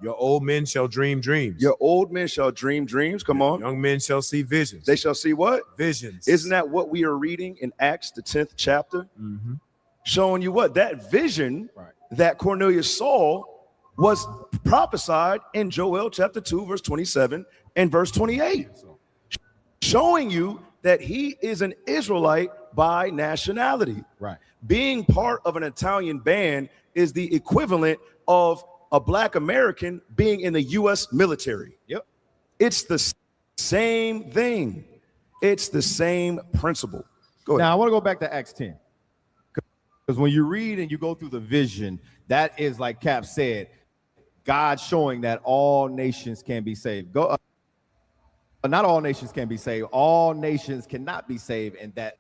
Your old men shall dream dreams. Your old men shall dream dreams. Come on. Young men shall see visions. They shall see what? Visions. Isn't that what we are reading in Acts, the 10th chapter? Showing you what? That vision that Cornelius saw was prophesied in Joel chapter 2, verse 27 and verse 28. Showing you that he is an Israelite by nationality. Being part of an Italian band is the equivalent of a Black American being in the U.S. military. It's the same thing. It's the same principle. Go ahead. Now, I want to go back to Acts 10. Because when you read and you go through the vision, that is, like Cap said, God showing that all nations can be saved. Go not all nations can be saved. All nations cannot be saved, and that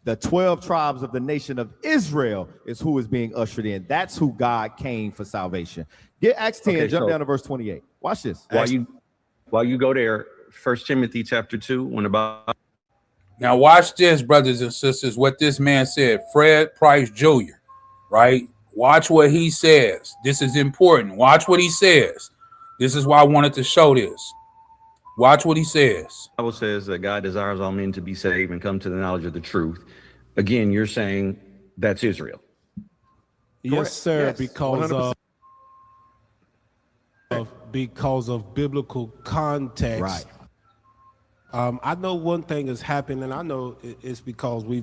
the 12 tribes of the nation of Israel is who is being ushered in. That's who God came for salvation. Get Acts 10, Okay, jump so down to verse 28. Watch this. While you go there, 1 Timothy chapter 2, when about Now watch this, brothers and sisters, what this man said, Fred Price Jr., right? Watch what he says. This is important. Watch what he says. This is why I wanted to show this. Watch what he says. the Bible says that God desires all men to be saved and come to the knowledge of the truth. Again, you're saying that's Israel. Yes, sir, Yes, because 100%. Because of biblical context. Right. I know one thing has happened, and I know it's because we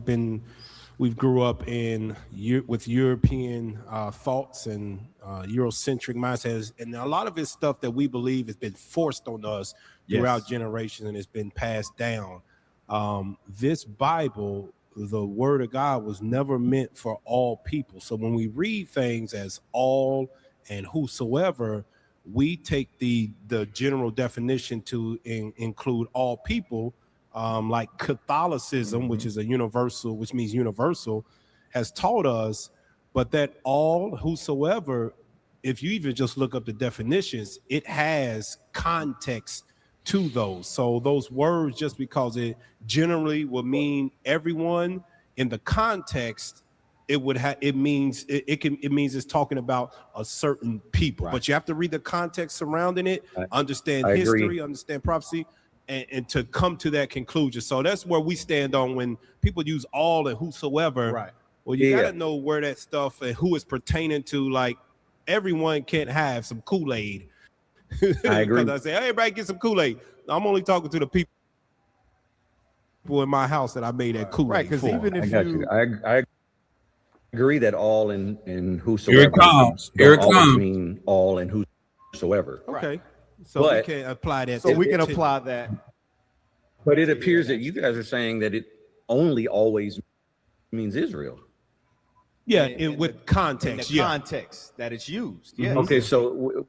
grew up with European thoughts and Eurocentric mindsets, and a lot of it's stuff that we believe has been forced on us throughout generations, and it's been passed down. This Bible, the Word of God, was never meant for all people. So when we read things as all and whosoever, we take the general definition to include all people, like Catholicism, which is which means universal, has taught us. But that all, whosoever, if you even just look up the definitions, it has context to those. So those words, just because it generally will mean everyone, in the context, it means it's talking about a certain people. Right. But you have to read the context surrounding it, understand history, understand prophecy, and to come to that conclusion. So that's where we stand on when people use all and whosoever. Right. Well, you gotta know where that stuff and who it's pertaining to. Like, everyone can't have some Kool-Aid. I agree. Because I say, hey, everybody get some Kool-Aid. I'm only talking to the people in my house that I made that Kool-Aid. Right, because even if I agree that all and whosoever. Here it comes. Here it comes. Mean all and whosoever. Okay. So we can apply that. So we can apply that. But it appears that you guys are saying that it only always means Israel. Yeah, with context. In the context that it's used. Yeah. Okay, so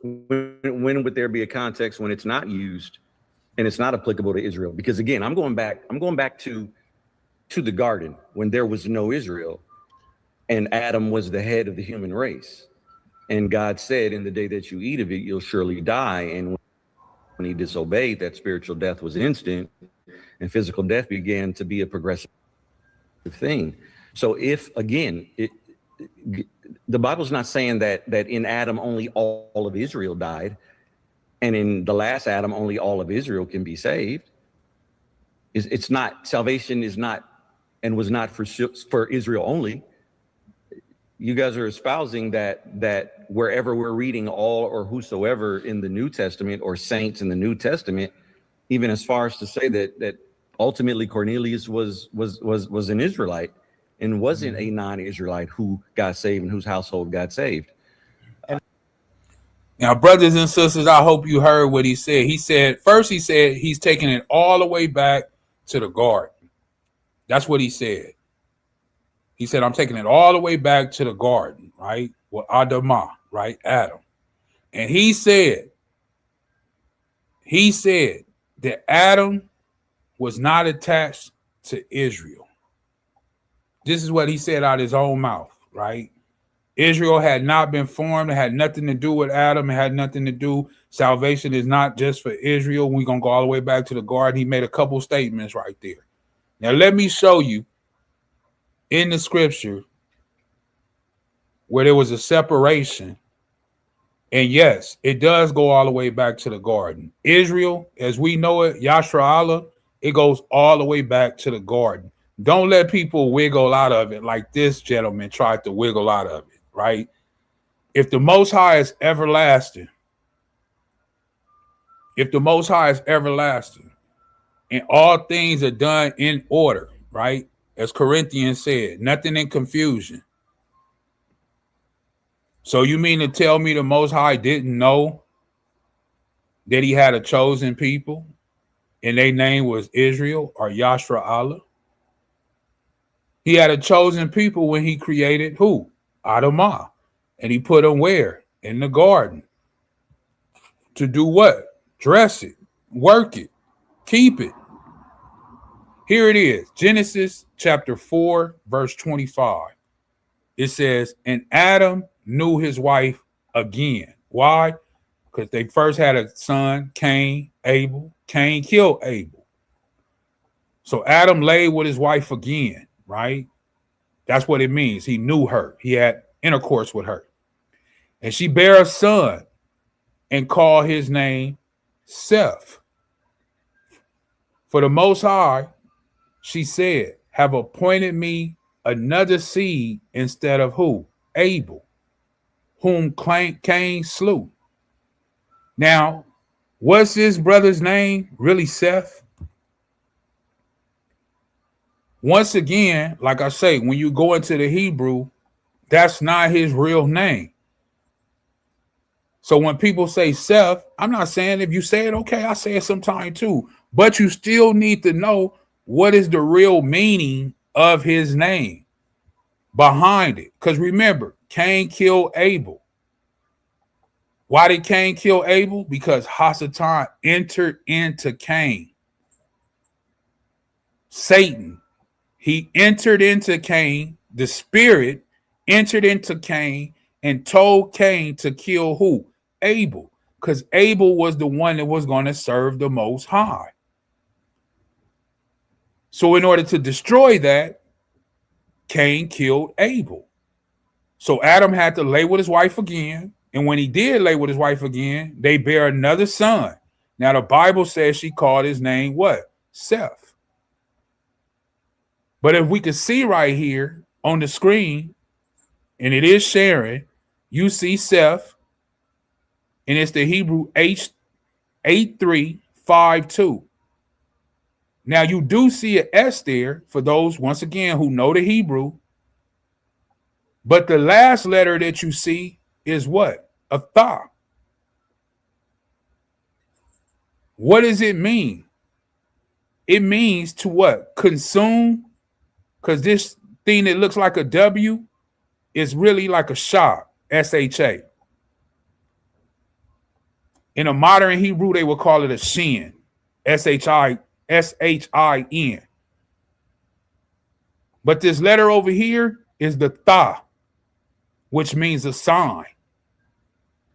when would there be a context when it's not used and it's not applicable to Israel? Because again, I'm going back to the garden when there was no Israel and Adam was the head of the human race. And God said, in the day that you eat of it, you'll surely die. And when he disobeyed, that spiritual death was instant and physical death began to be a progressive thing. So if, again, the Bible's not saying that in Adam only all of Israel died, and in the last Adam only all of Israel can be saved. It's not, salvation is not and was not for Israel only. You guys are espousing that wherever we're reading all or whosoever in the New Testament or saints in the New Testament, even as far as to say that ultimately Cornelius was an Israelite and wasn't a non-Israelite who got saved and whose household got saved. Now, brothers and sisters, I hope you heard what he said. He said he's taking it all the way back to the garden. That's what he said. He said, I'm taking it all the way back to the garden, right? Well, Adamah, right? Adam. And he said that Adam was not attached to Israel. This is what he said out of his own mouth, right? Israel had not been formed. It had nothing to do with Adam. It had nothing to do. Salvation is not just for Israel. We're going to go all the way back to the garden. He made a couple statements right there. Now, let me show you in the scripture where there was a separation. And yes, it does go all the way back to the garden. Israel, as we know it, Yahawah, it goes all the way back to the garden. Don't let people wiggle out of it like this gentleman tried to wiggle out of it, right? If the Most High is everlasting, and all things are done in order, right? As Corinthians said, nothing in confusion. So you mean to tell me the Most High didn't know that he had a chosen people and their name was Israel or Yahawah? He had a chosen people when he created who? Adamah. And he put them where? In the garden. To do what? Dress it. Work it. Keep it. Here it is. Genesis chapter 4, verse 25. It says, and Adam knew his wife again. Why? Because they first had a son, Cain, Abel. Cain killed Abel. So Adam lay with his wife again, right? That's what it means. He knew her. He had intercourse with her. And she bare a son and called his name Seth. For the Most High, she said, have appointed me another seed instead of who? Abel, whom Cain slew. Now, what's his brother's name? Really, Seth? Once again, like I say, when you go into the Hebrew, that's not his real name. So when people say Seth, I'm not saying if you say it, okay, I say it sometime too. But you still need to know what is the real meaning of his name behind it. Because remember, Cain killed Abel. Why did Cain kill Abel? Because Hasatan entered into Cain. Satan, he entered into Cain. The spirit entered into Cain and told Cain to kill who? Abel. Because Abel was the one that was going to serve the Most High. So in order to destroy that, Cain killed Abel. So Adam had to lay with his wife again. And when he did lay with his wife again, they bear another son. Now the Bible says she called his name what? Seth. But if we could see right here on the screen, and it is sharing, you see Seth, and it's the Hebrew H8352. Now you do see an S there for those, once again, who know the Hebrew. But the last letter that you see is what? A tha. What does it mean? It means to what? Consume. Because this thing that looks like a W is really like a shah, S-H-A. In a modern Hebrew, they would call it a shin, S-H-I-N. But this letter over here is the tha, which means a sign.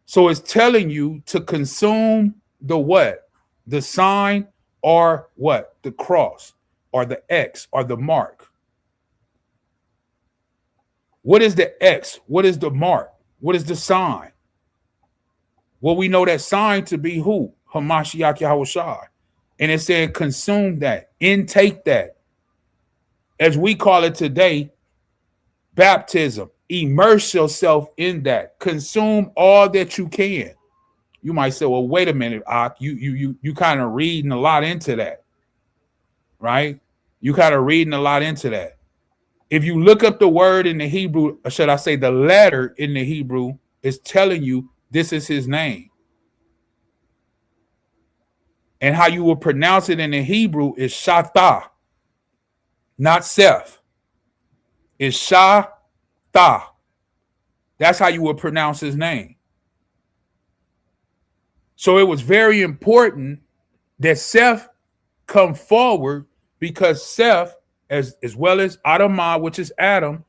So it's telling you to consume the what? The sign or what? The cross or the X or the mark. What is the X? What is the mark? What is the sign? Well, we know that sign to be who? Hamashiach Yahawah. And it said consume that, intake that. As we call it today, baptism. Immerse yourself in that. Consume all that you can. You might say, well, wait a minute, Ak, you kind of reading a lot into that, right? You kind of reading a lot into that. If you look up the word in the Hebrew, or should I say the letter in the Hebrew, is telling you this is his name. And how you will pronounce it in the Hebrew is Shatha, not Seth. It's Shatha. That's how you would pronounce his name. So it was very important that Seth come forward, because Seth, as well as Adamah, which is Adam,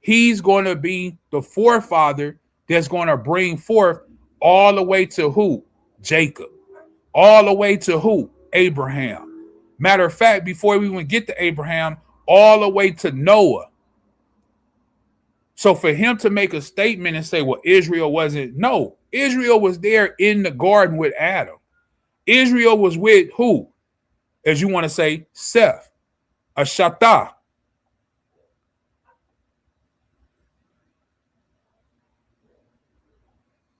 he's going to be the forefather that's going to bring forth all the way to who? Jacob. All the way to who? Abraham. Matter of fact, before we even get to Abraham, all the way to Noah. So for him to make a statement and say, well, Israel wasn't, no, Israel was there in the garden with Adam. Israel was with who? As you want to say, Seth, a Shatah.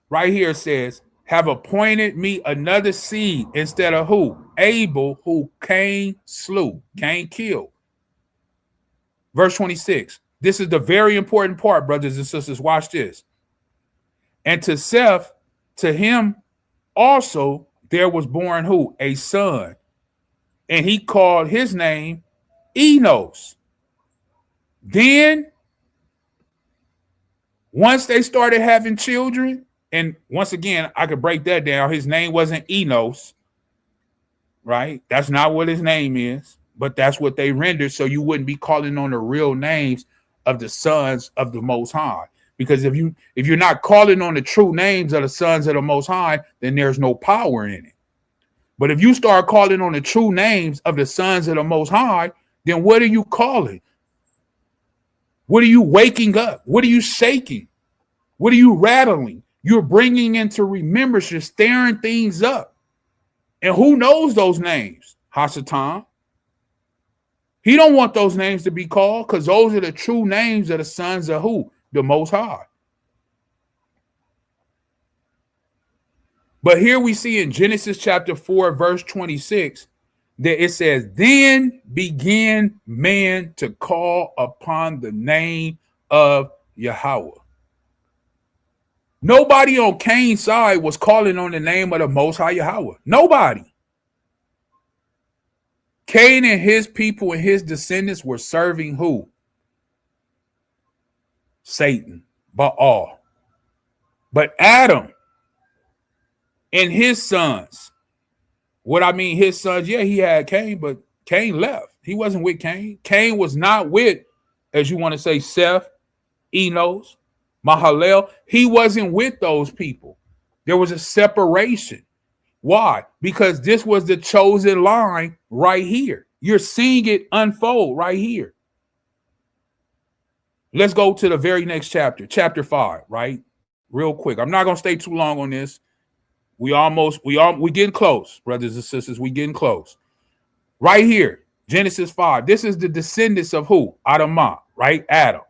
Right here it says, have appointed me another seed instead of who? Abel, who Cain slew. Cain killed. Verse 26. This is the very important part, brothers and sisters. Watch this. And to Seth, to him also there was born who? A son. And he called his name Enos. Then, once they started having children, and once again, I could break that down. His name wasn't Enos. right? That's not what his name is, but that's what they rendered, so you wouldn't be calling on the real names of the sons of the Most High. Because if you're not calling on the true names of the sons of the Most High, then there's no power in it. But if you start calling on the true names of the sons of the Most High, then what are you calling? What are you waking up? What are you shaking? What are you rattling? You're bringing into remembrance, you're stirring things up. And who knows those names? Hasatan. He don't want those names to be called because those are the true names of the sons of who? The Most High. But here we see in Genesis chapter 4, verse 26, that it says, then began man to call upon the name of Yahawah. Nobody on Cain's side was calling on the name of the Most High Yahawah. Nobody. Cain and his people and his descendants were serving who? Satan, Baal. But Adam and his sons, what I mean, his sons, yeah, he had Cain, but Cain left. He wasn't with Cain. Cain was not with, as you want to say, Seth, Enos, Mahalalel. He wasn't with those people. There was a separation. Why? Because this was the chosen line right here. You're seeing it unfold right here. Let's go to the very next chapter, chapter 5, right? Real quick. I'm not going to stay too long on this. We getting close, brothers and sisters. We getting close. Right here, Genesis 5. This is the descendants of who? Adamah, right? Adam.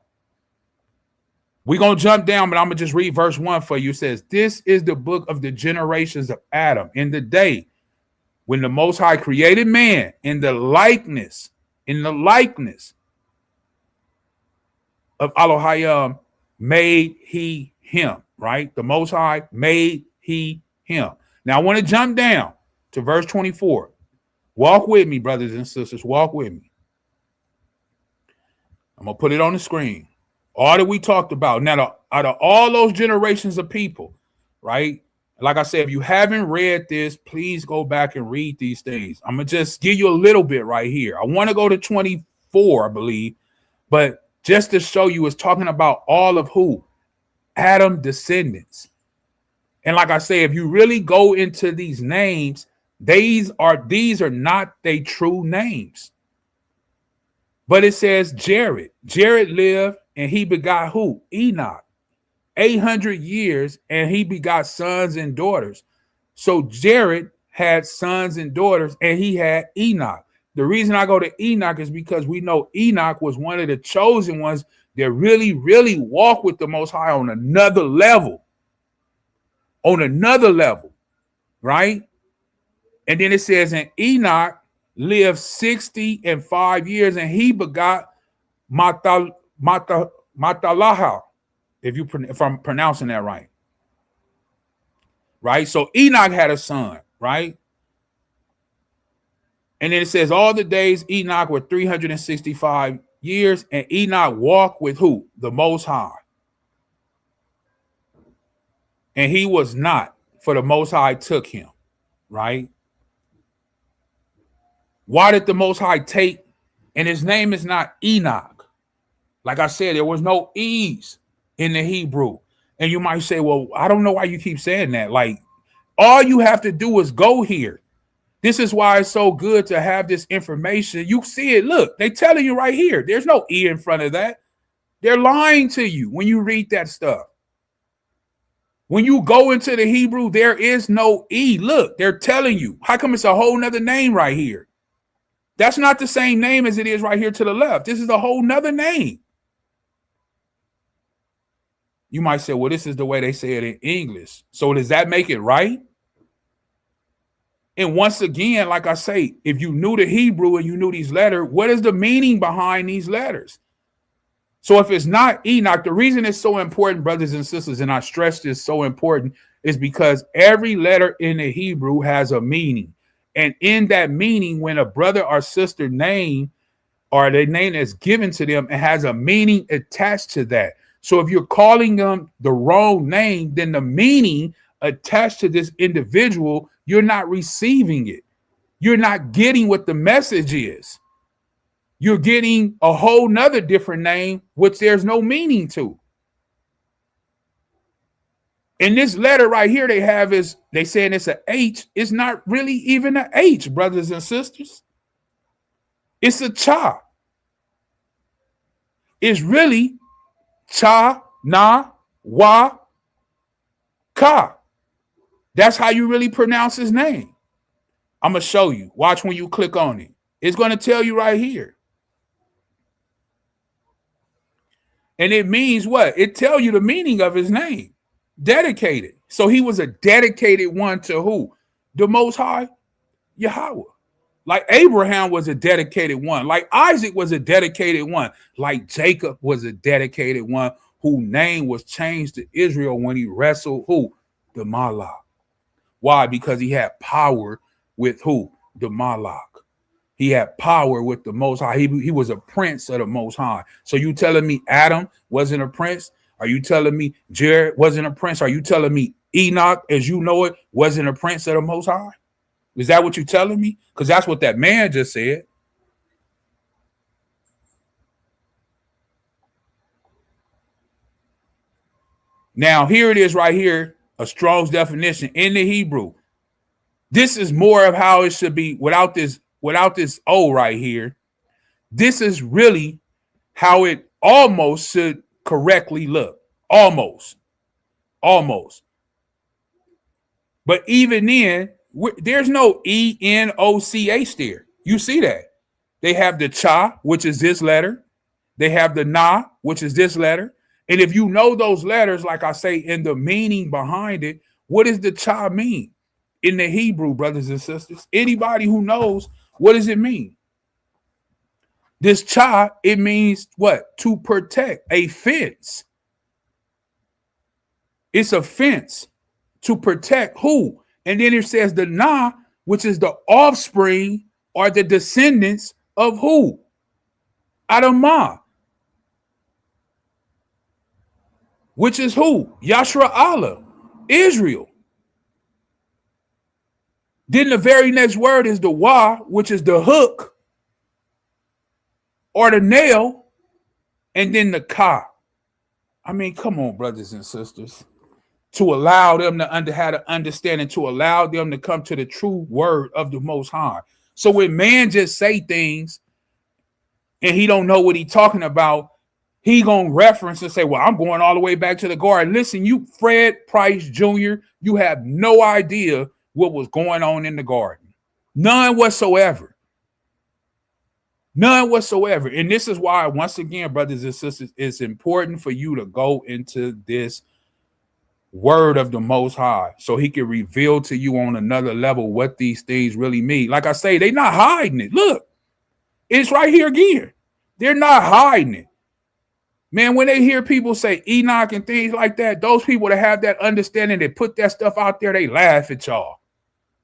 We're going to jump down, but I'm going to just read verse 1 for you. It says, this is the book of the generations of Adam in the day when the Most High created man in the likeness of Elohim made he him, right? The Most High made he him. Now I want to jump down to verse 24. Walk with me, brothers and sisters. Walk with me. I'm going to put it on the screen. All that we talked about. Now, out of all those generations of people, right? Like I said, if you haven't read this, please go back and read these things. I'm going to just give you a little bit right here. I want to go to 24, I believe. But just to show you, it's talking about all of who? Adam descendants. And like I say, if you really go into these names, these are not their true names. But it says Jared. Jared lived and he begot who? Enoch. 800 years and he begot sons and daughters. So Jared had sons and daughters and he had Enoch. The reason I go to Enoch is because we know Enoch was one of the chosen ones that really, really walked with the Most High on another level. On another level, right? And then it says, and Enoch lived 65 years and he begot Matalaha, if I'm pronouncing that right. Right? So Enoch had a son, right? And then it says all the days Enoch were 365 years and Enoch walked with who? The Most High. And he was not, for the Most High took him, right? Why did the Most High take? And his name is not Enoch. Like I said, there was no E's in the Hebrew. And you might say, well, I don't know why you keep saying that. Like, all you have to do is go here. This is why it's so good to have this information. You see it. Look, they're telling you right here. There's no E in front of that. They're lying to you when you read that stuff. When you go into the Hebrew, there is no E. Look, they're telling you. How come it's a whole nother name right here? That's not the same name as it is right here to the left. This is a whole nother name. You might say, well, this is the way they say it in English. So does that make it right? And once again, like I say, if you knew the Hebrew and you knew these letters, what is the meaning behind these letters? So if it's not Enoch, the reason it's so important, brothers and sisters, and I stress this so important, is because every letter in the Hebrew has a meaning. And in that meaning, when a brother or sister name or the name that's given to them, it has a meaning attached to that. So if you're calling them the wrong name, then the meaning attached to this individual, you're not receiving it. you're not getting what the message is. You're getting a whole nother different name, which there's no meaning to. In this letter right here, they saying it's a H. It's not really even a H, brothers and sisters. It's a cha. It's really cha, na, wa, ka. That's how you really pronounce his name. I'm going to show you. Watch when you click on it. It's going to tell you right here. And it means what? It tells you the meaning of his name. Dedicated. So he was a dedicated one to who? The Most High, Yahawah. Like Abraham was a dedicated one. Like Isaac was a dedicated one. Like Jacob was a dedicated one whose name was changed to Israel when he wrestled who? The Malak. Why? Because he had power with who? The Malak. He had power with the Most High. He was a prince of the Most High. So you telling me Adam wasn't a prince? Are you telling me Jared wasn't a prince? Are you telling me Enoch, as you know it, wasn't a prince of the Most High? Is that what you're telling me? Because that's what that man just said. Now, here it is right here, a Strong's definition in the Hebrew. This is more of how it should be without this O right here. This is really how it almost should correctly look. Almost. But even then, there's no E-N-O-C-H there. You see that. They have the cha, which is this letter. They have the na, which is this letter. And if you know those letters, like I say, in the meaning behind it, what does the cha mean in the Hebrew, brothers and sisters? Anybody who knows, what does it mean? This cha, it means what? To protect, a fence. It's a fence to protect who? And then it says the na, which is the offspring or the descendants of who? Adamah. Which is who? Yashra'Allah, Israel. Then the very next word is the wa, which is the hook or the nail, and then the ka. I mean, come on, brothers and sisters. To allow them to have an understanding, to allow them to come to the true word of the Most High. So when man just say things and he don't know what he talking about, he gonna reference and say, well, I'm going all the way back to the garden. Listen, you Fred Price Jr., you have no idea what was going on in the garden. None whatsoever. None whatsoever. And this is why, once again, brothers and sisters, it's important for you to go into this word of the Most High so he can reveal to you on another level what these things really mean. Like I say, they're not hiding it. Look, it's right here again. They're not hiding it. Man, when they hear people say Enoch and things like that, those people that have that understanding, that put that stuff out there, they laugh at y'all.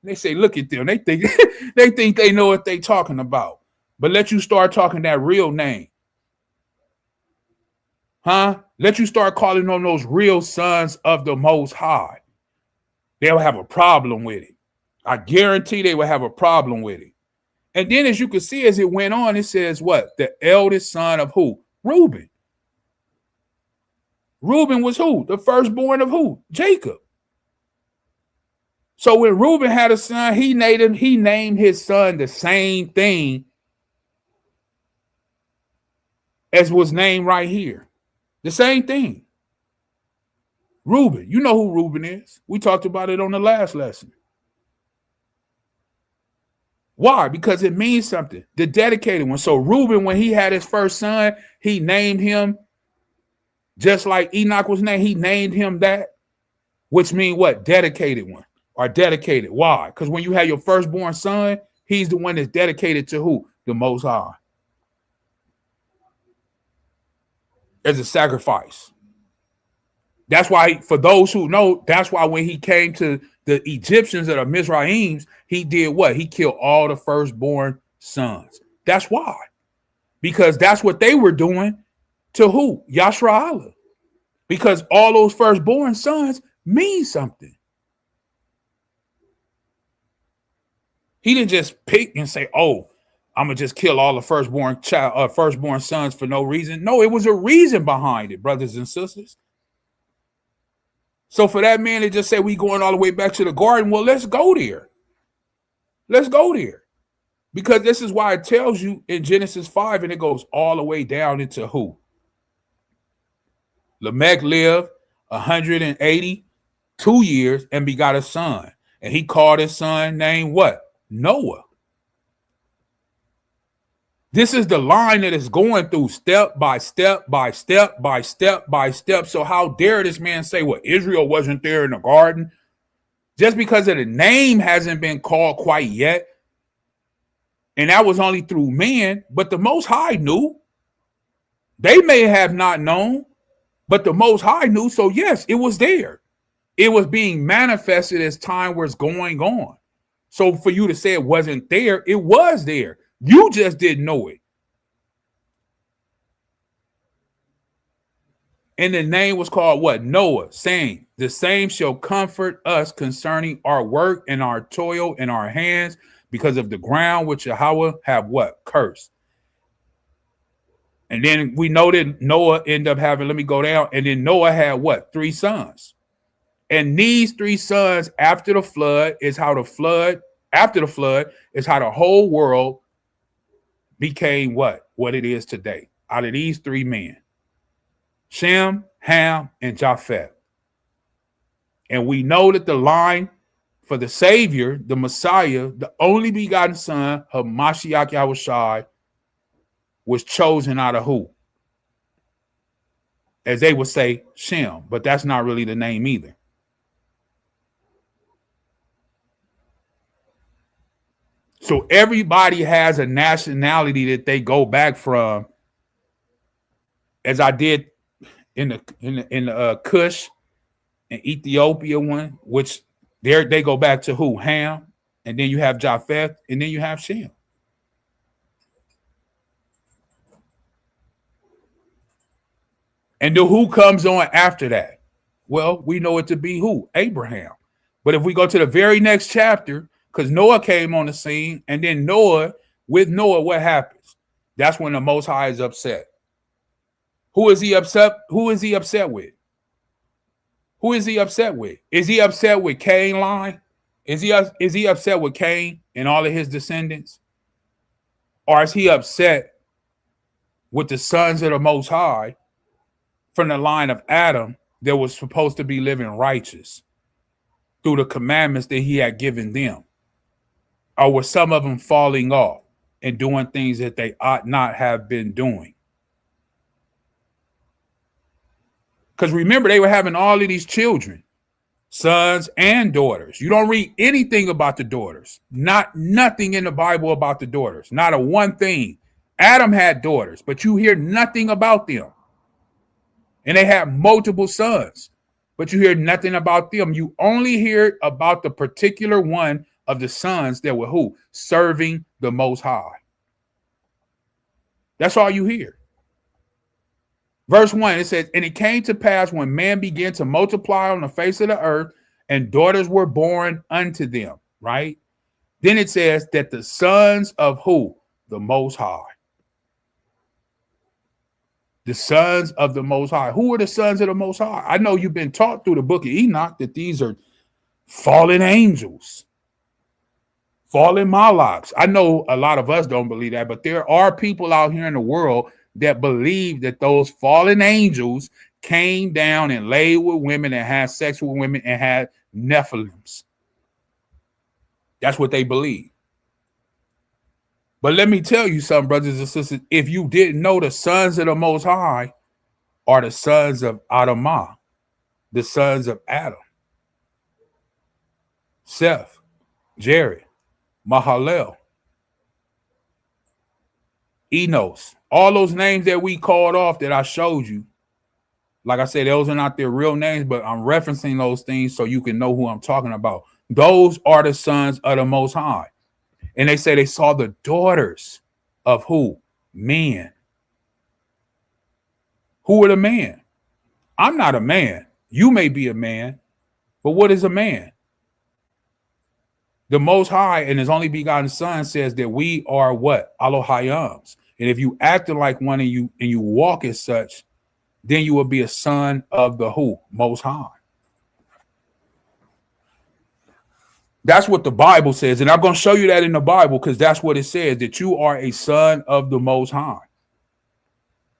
They say, look at them. They think they know what they talking about. But let you start talking that real name. Huh? Let you start calling on those real sons of the Most High. They'll have a problem with it. I guarantee they will have a problem with it. And then as you can see, as it went on, it says what? The eldest son of who? Reuben. Reuben was who? The firstborn of who? Jacob. So when Reuben had a son, he named his son the same thing as was named right here. The same thing. Reuben. You know who Reuben is. We talked about it on the last lesson. Why? Because it means something. The dedicated one. So Reuben, when he had his first son, he named him just like Enoch was named. He named him that, which means what? Dedicated one or dedicated. Why? Because when you have your firstborn son, he's the one that's dedicated to who? The Most High. As a sacrifice. That's why, for those who know, that's why when he came to the Egyptians or the Mizrahims, he did what? He killed all the firstborn sons. That's why. Because that's what they were doing to who? Yashra'Allah. Because all those firstborn sons mean something. He didn't just pick and say, "Oh, I'm gonna just kill all the firstborn sons for no reason." No, it was a reason behind it, brothers and sisters. So for that man to just say we going all the way back to the garden, well, let's go there. Let's go there. Because this is why it tells you in Genesis 5, and it goes all the way down into who? Lamech lived 182 years and begot a son. And he called his son named what? Noah. This is the line that is going through step by step by step by step by step. So how dare this man say, well, Israel wasn't there in the garden? Just because of the name hasn't been called quite yet. And that was only through man, but the Most High knew. They may have not known, but the Most High knew. So yes, it was there. It was being manifested as time was going on. So for you to say it wasn't there, it was there. You just didn't know it. And the name was called what? Noah, saying, the same shall comfort us concerning our work and our toil in our hands, because of the ground which Yahawah have what? Cursed. And then we know that Noah ended up having, let me go down, and then Noah had what? 3 sons. And these 3 sons after the flood is how the flood, after the flood is how the whole world became what? What it is today. Out of these 3 men. Shem, Ham, and Japheth. And we know that the line for the Savior, the Messiah, the only begotten Son, Hamashiach Yahushai, was chosen out of who? As they would say, Shem, but that's not really the name either. So everybody has a nationality that they go back from, as I did in the Cush and Ethiopia one, which there they go back to who? Ham, and then you have Japheth, and then you have Shem. And who comes on after that? Well, we know it to be who? Abraham. But if we go to the very next chapter, because Noah came on the scene, and then with Noah, what happens? That's when the Most High is upset. Who is he upset? Who is he upset with? Who is he upset with? Is he upset with Cain line? Is he upset with Cain and all of his descendants? Or is he upset with the sons of the Most High from the line of Adam that was supposed to be living righteous through the commandments that he had given them? Or were some of them falling off and doing things that they ought not have been doing? Because remember, they were having all of these children, sons and daughters. You don't read anything about the daughters. Nothing in the Bible about the daughters. Not a one thing. Adam had daughters, but you hear nothing about them. And they had multiple sons, but you hear nothing about them. You only hear about the particular one of the sons that were who? Serving the Most High. That's all you hear. Verse 1, it says, and it came to pass when man began to multiply on the face of the earth, and daughters were born unto them, right? Then it says that the sons of who? The Most High. The sons of the Most High. Who are the sons of the Most High? I know you've been taught through the book of Enoch that these are fallen angels, fallen Malaks. I know a lot of us don't believe that, but there are people out here in the world that believe that those fallen angels came down and laid with women and had sex with women and had Nephilims. That's what they believe. But let me tell you something, brothers and sisters. If you didn't know, the sons of the Most High are the sons of Adamah, the sons of Adam, Seth, Jared, Mahalalel, Enos. All those names that we called off that I showed you, like I said, those are not their real names, but I'm referencing those things so you can know who I'm talking about. Those are the sons of the Most High. And they say they saw the daughters of who? Men. Who are the men? I'm not a man. You may be a man, but what is a man? The Most High and His only begotten Son says that we are what? Elohayams. And if you acting like one and you walk as such, then you will be a son of the who? Most High. That's what the Bible says. And I'm going to show you that in the Bible because that's what it says, that you are a son of the Most High.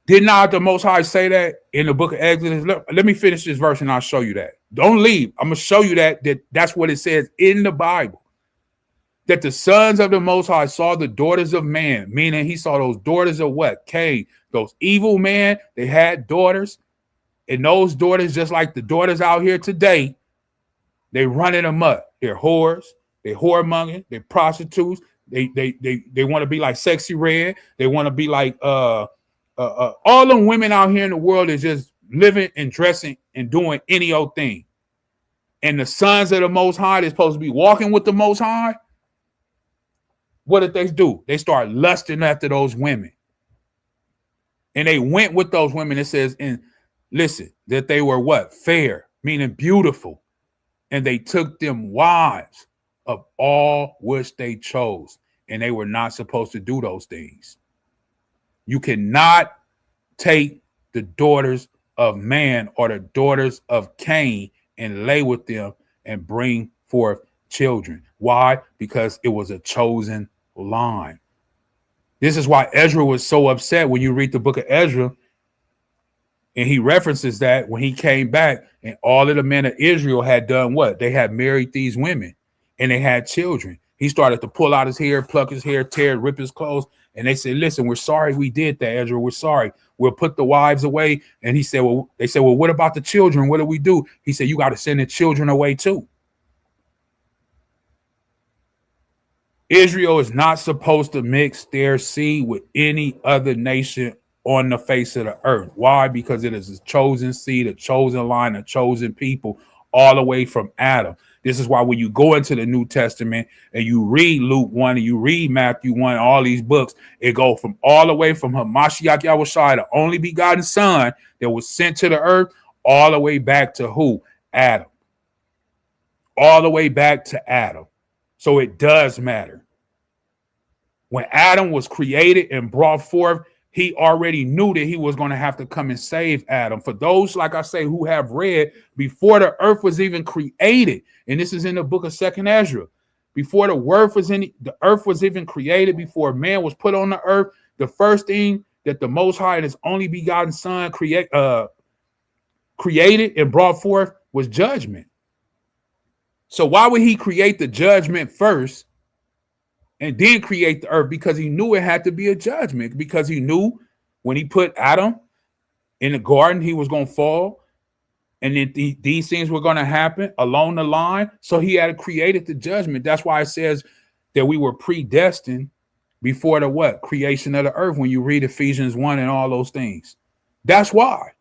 Did not the Most High say that in the book of Exodus? Let me finish this verse and I'll show you that. Don't leave. I'm going to show you that's what it says in the Bible. That the sons of the Most High saw the daughters of man, meaning he saw those daughters of what? Cain. Those evil men, they had daughters. And those daughters, just like the daughters out here today, they running them up. They're whores. They whoremongering. They prostitutes. They want to be like Sexy Red. They want to be like all them women out here in the world is just living and dressing and doing any old thing. And the sons of the Most High, they're supposed to be walking with the Most High. What did they do? They start lusting after those women. And they went with those women. It says, and listen, that they were what? Fair, meaning beautiful. And they took them wives of all which they chose. And they were not supposed to do those things. You cannot take the daughters of man or the daughters of Cain and lay with them and bring forth children. Why? Because it was a chosen line. This is why Ezra was so upset when you read the book of Ezra. And he references that when he came back and all of the men of Israel had done what? They had married these women and they had children. He started to pull out his hair, pluck his hair, tear, rip his clothes. And they said, listen, we're sorry we did that, Ezra. We're sorry. We'll put the wives away. And he said, well, they said, well, what about the children? What do we do? He said, you got to send the children away too. Israel is not supposed to mix their seed with any other nation on the face of the earth. Why? Because it is a chosen seed, a chosen line, a chosen people, all the way from Adam. This is why when you go into the New Testament and you read Luke 1 and you read Matthew 1, all these books, it goes from all the way from Hamashiach Yahawah, the only begotten son that was sent to the earth, all the way back to who? Adam. All the way back to Adam. So it does matter. When Adam was created and brought forth, he already knew that he was going to have to come and save Adam. For those, like I say, who have read, before the earth was even created, and this is in the book of 2nd Ezra, before the earth was even created, before man was put on the earth, the first thing that the Most High and his only begotten son created and brought forth was judgment. So why would he create the judgment first and then create the earth? Because he knew it had to be a judgment, because he knew when he put Adam in the garden, he was going to fall. And then these things were going to happen along the line. So he had created the judgment. That's why it says that we were predestined before the what? Creation of the earth. When you read Ephesians 1 and all those things. That's why.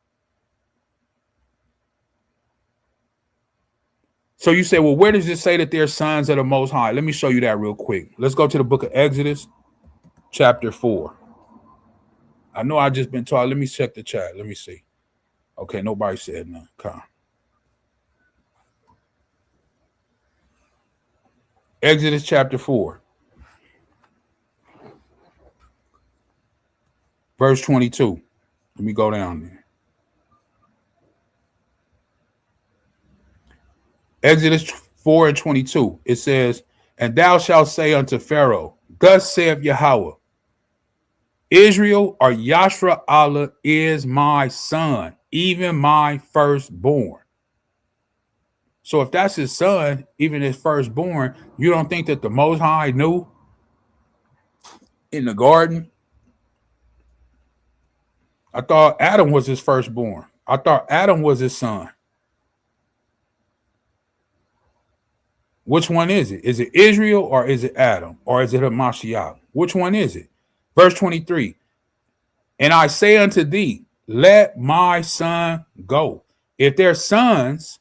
So you say, well, where does it say that they're sons of the Most High? Let me show you that real quick. Let's go to the book of Exodus, chapter 4. I know I just been taught. Let me check the chat. Let me see. Okay, nobody said nothing. Okay. Exodus chapter 4. Verse 22. Let me go down there. Exodus 4 and 22. It says, and thou shalt say unto Pharaoh, thus saith Yahawah, Israel or Yashra Allah is my son, even my firstborn. So if that's his son, even his firstborn, you don't think that the Most High knew in the garden? I thought Adam was his firstborn. I thought Adam was his son. Which one is it? Is it Israel or is it Adam? Or is it a Mashiach? Which one is it? Verse 23. And I say unto thee, let my son go. If they're sons,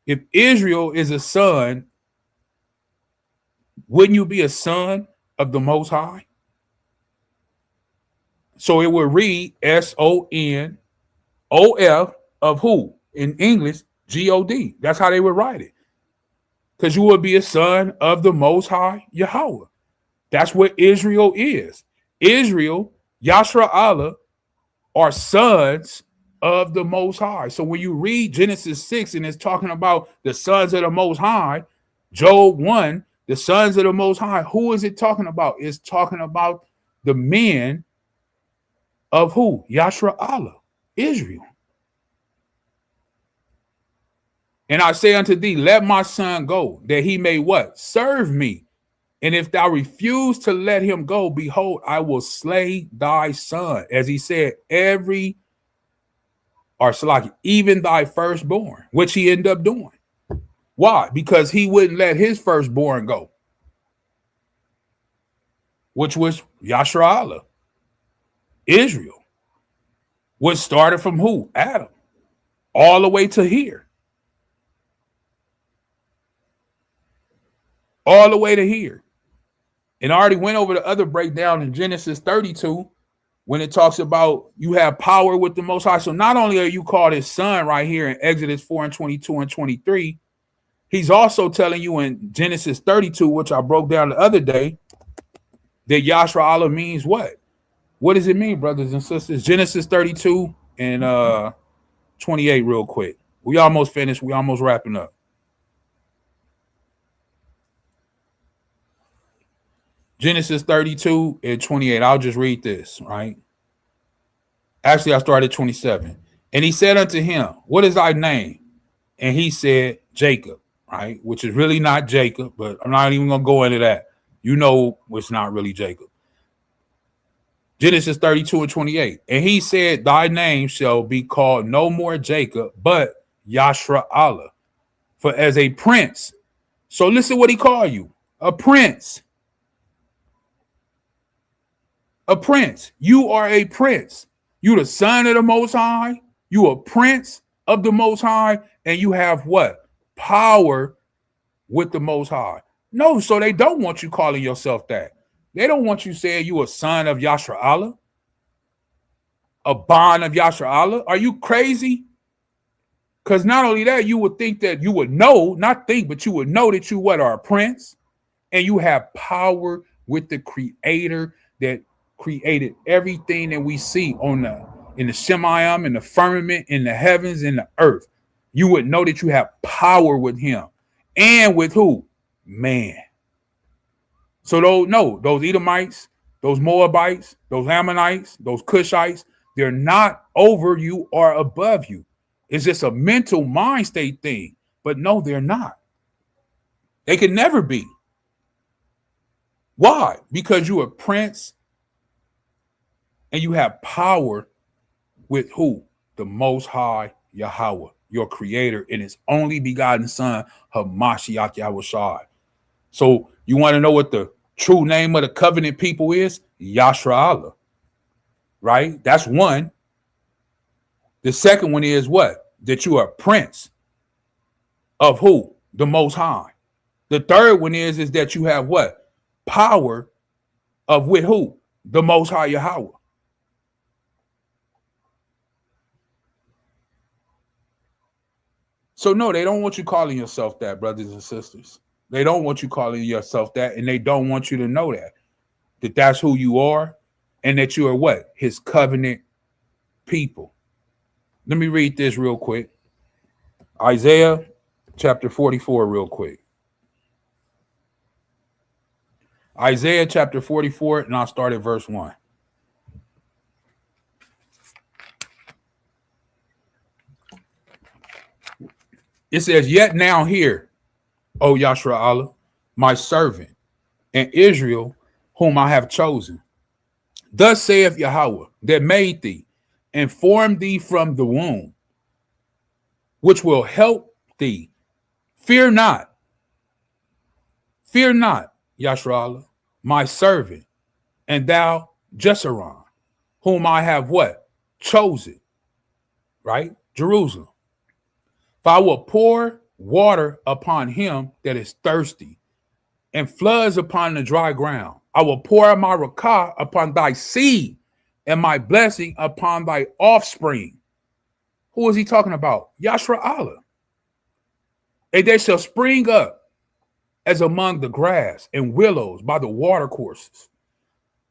if Israel is a son, wouldn't you be a son of the Most High? So it would read SONOF of who? In English, God. That's how they would write it. because you will be a son of the Most High Yahawah. That's what Israel is. Israel, Yashra'Allah, are sons of the Most High. So when you read Genesis 6 and it's talking about the sons of the Most High, Job 1, the sons of the Most High, who is it talking about? It's talking about the men of who? Yashra'Allah, Israel. And I say unto thee, let my son go, that he may what? Serve me. And if thou refuse to let him go, behold, I will slay thy son. As he said, even thy firstborn, which he ended up doing. Why? Because he wouldn't let his firstborn go, which was Yashra'Allah, Israel, which started from who? Adam, all the way to here. All the way to here. And I already went over the other breakdown in Genesis 32 when it talks about you have power with the Most High. So not only are you called his son right here in Exodus 4 and 22 and 23, he's also telling you in Genesis 32, which I broke down the other day, that Yashra'Allah means what? What does it mean, brothers and sisters? Genesis 32 and 28 real quick. We almost finished. We almost wrapping up. Genesis 32 and 28. I'll just read this, right? Actually, I started 27. And he said unto him, what is thy name? And he said, Jacob, right? Which is really not Jacob, but I'm not even going to go into that. You know it's not really Jacob. Genesis 32 and 28. And he said, thy name shall be called no more Jacob, but Yashra'Allah, for as a prince. So listen what he called you, a prince. A prince. You are a prince. You the son of the Most High. You a prince of the Most High. And you have what? Power with the Most High. No, so they don't want you calling yourself that. They don't want you saying you a son of Yashra'Allah, a bond of Yashra'Allah. Are you crazy? Because not only that, you would think that you would know, not think, but you would know that you what are a prince and you have power with the creator that created everything that we see in the Shemayim, in the firmament, in the heavens, in the earth. You would know that you have power with him. And with who? Man. So those Edomites, those Moabites, those Ammonites, those Cushites, they're not over you or above you. It's just a mental mind state thing. But no, they're not. They can never be. Why? Because you're a prince and you have power with who? The Most High Yahawah, your creator, and his only begotten son, Hamashiach Yahushua. So you want to know what the true name of the covenant people is? Yashra'Allah, right? That's one. The second one is what? That you are a prince of who? The Most High. The third one is that you have what? Power of with who? The Most High Yahawah. So no, they don't want you calling yourself that, brothers and sisters. They don't want you calling yourself that, and they don't want you to know that that's who you are, and that you are what? His covenant people. Let me read this real quick. Isaiah chapter 44 real quick. Isaiah chapter 44, and I'll start at verse 1. It says, yet now hear, O Yashra'Allah, my servant, and Israel, whom I have chosen. Thus saith Yahawah, that made thee, and formed thee from the womb, which will help thee. Fear not, Yashra'Allah, my servant, and thou, Jeshurun, whom I have what? Chosen, right? Jerusalem. For I will pour water upon him that is thirsty, and floods upon the dry ground. I will pour my rakah upon thy seed, and my blessing upon thy offspring. Who is he talking about? Yashra'Allah. And they shall spring up as among the grass and willows by the watercourses.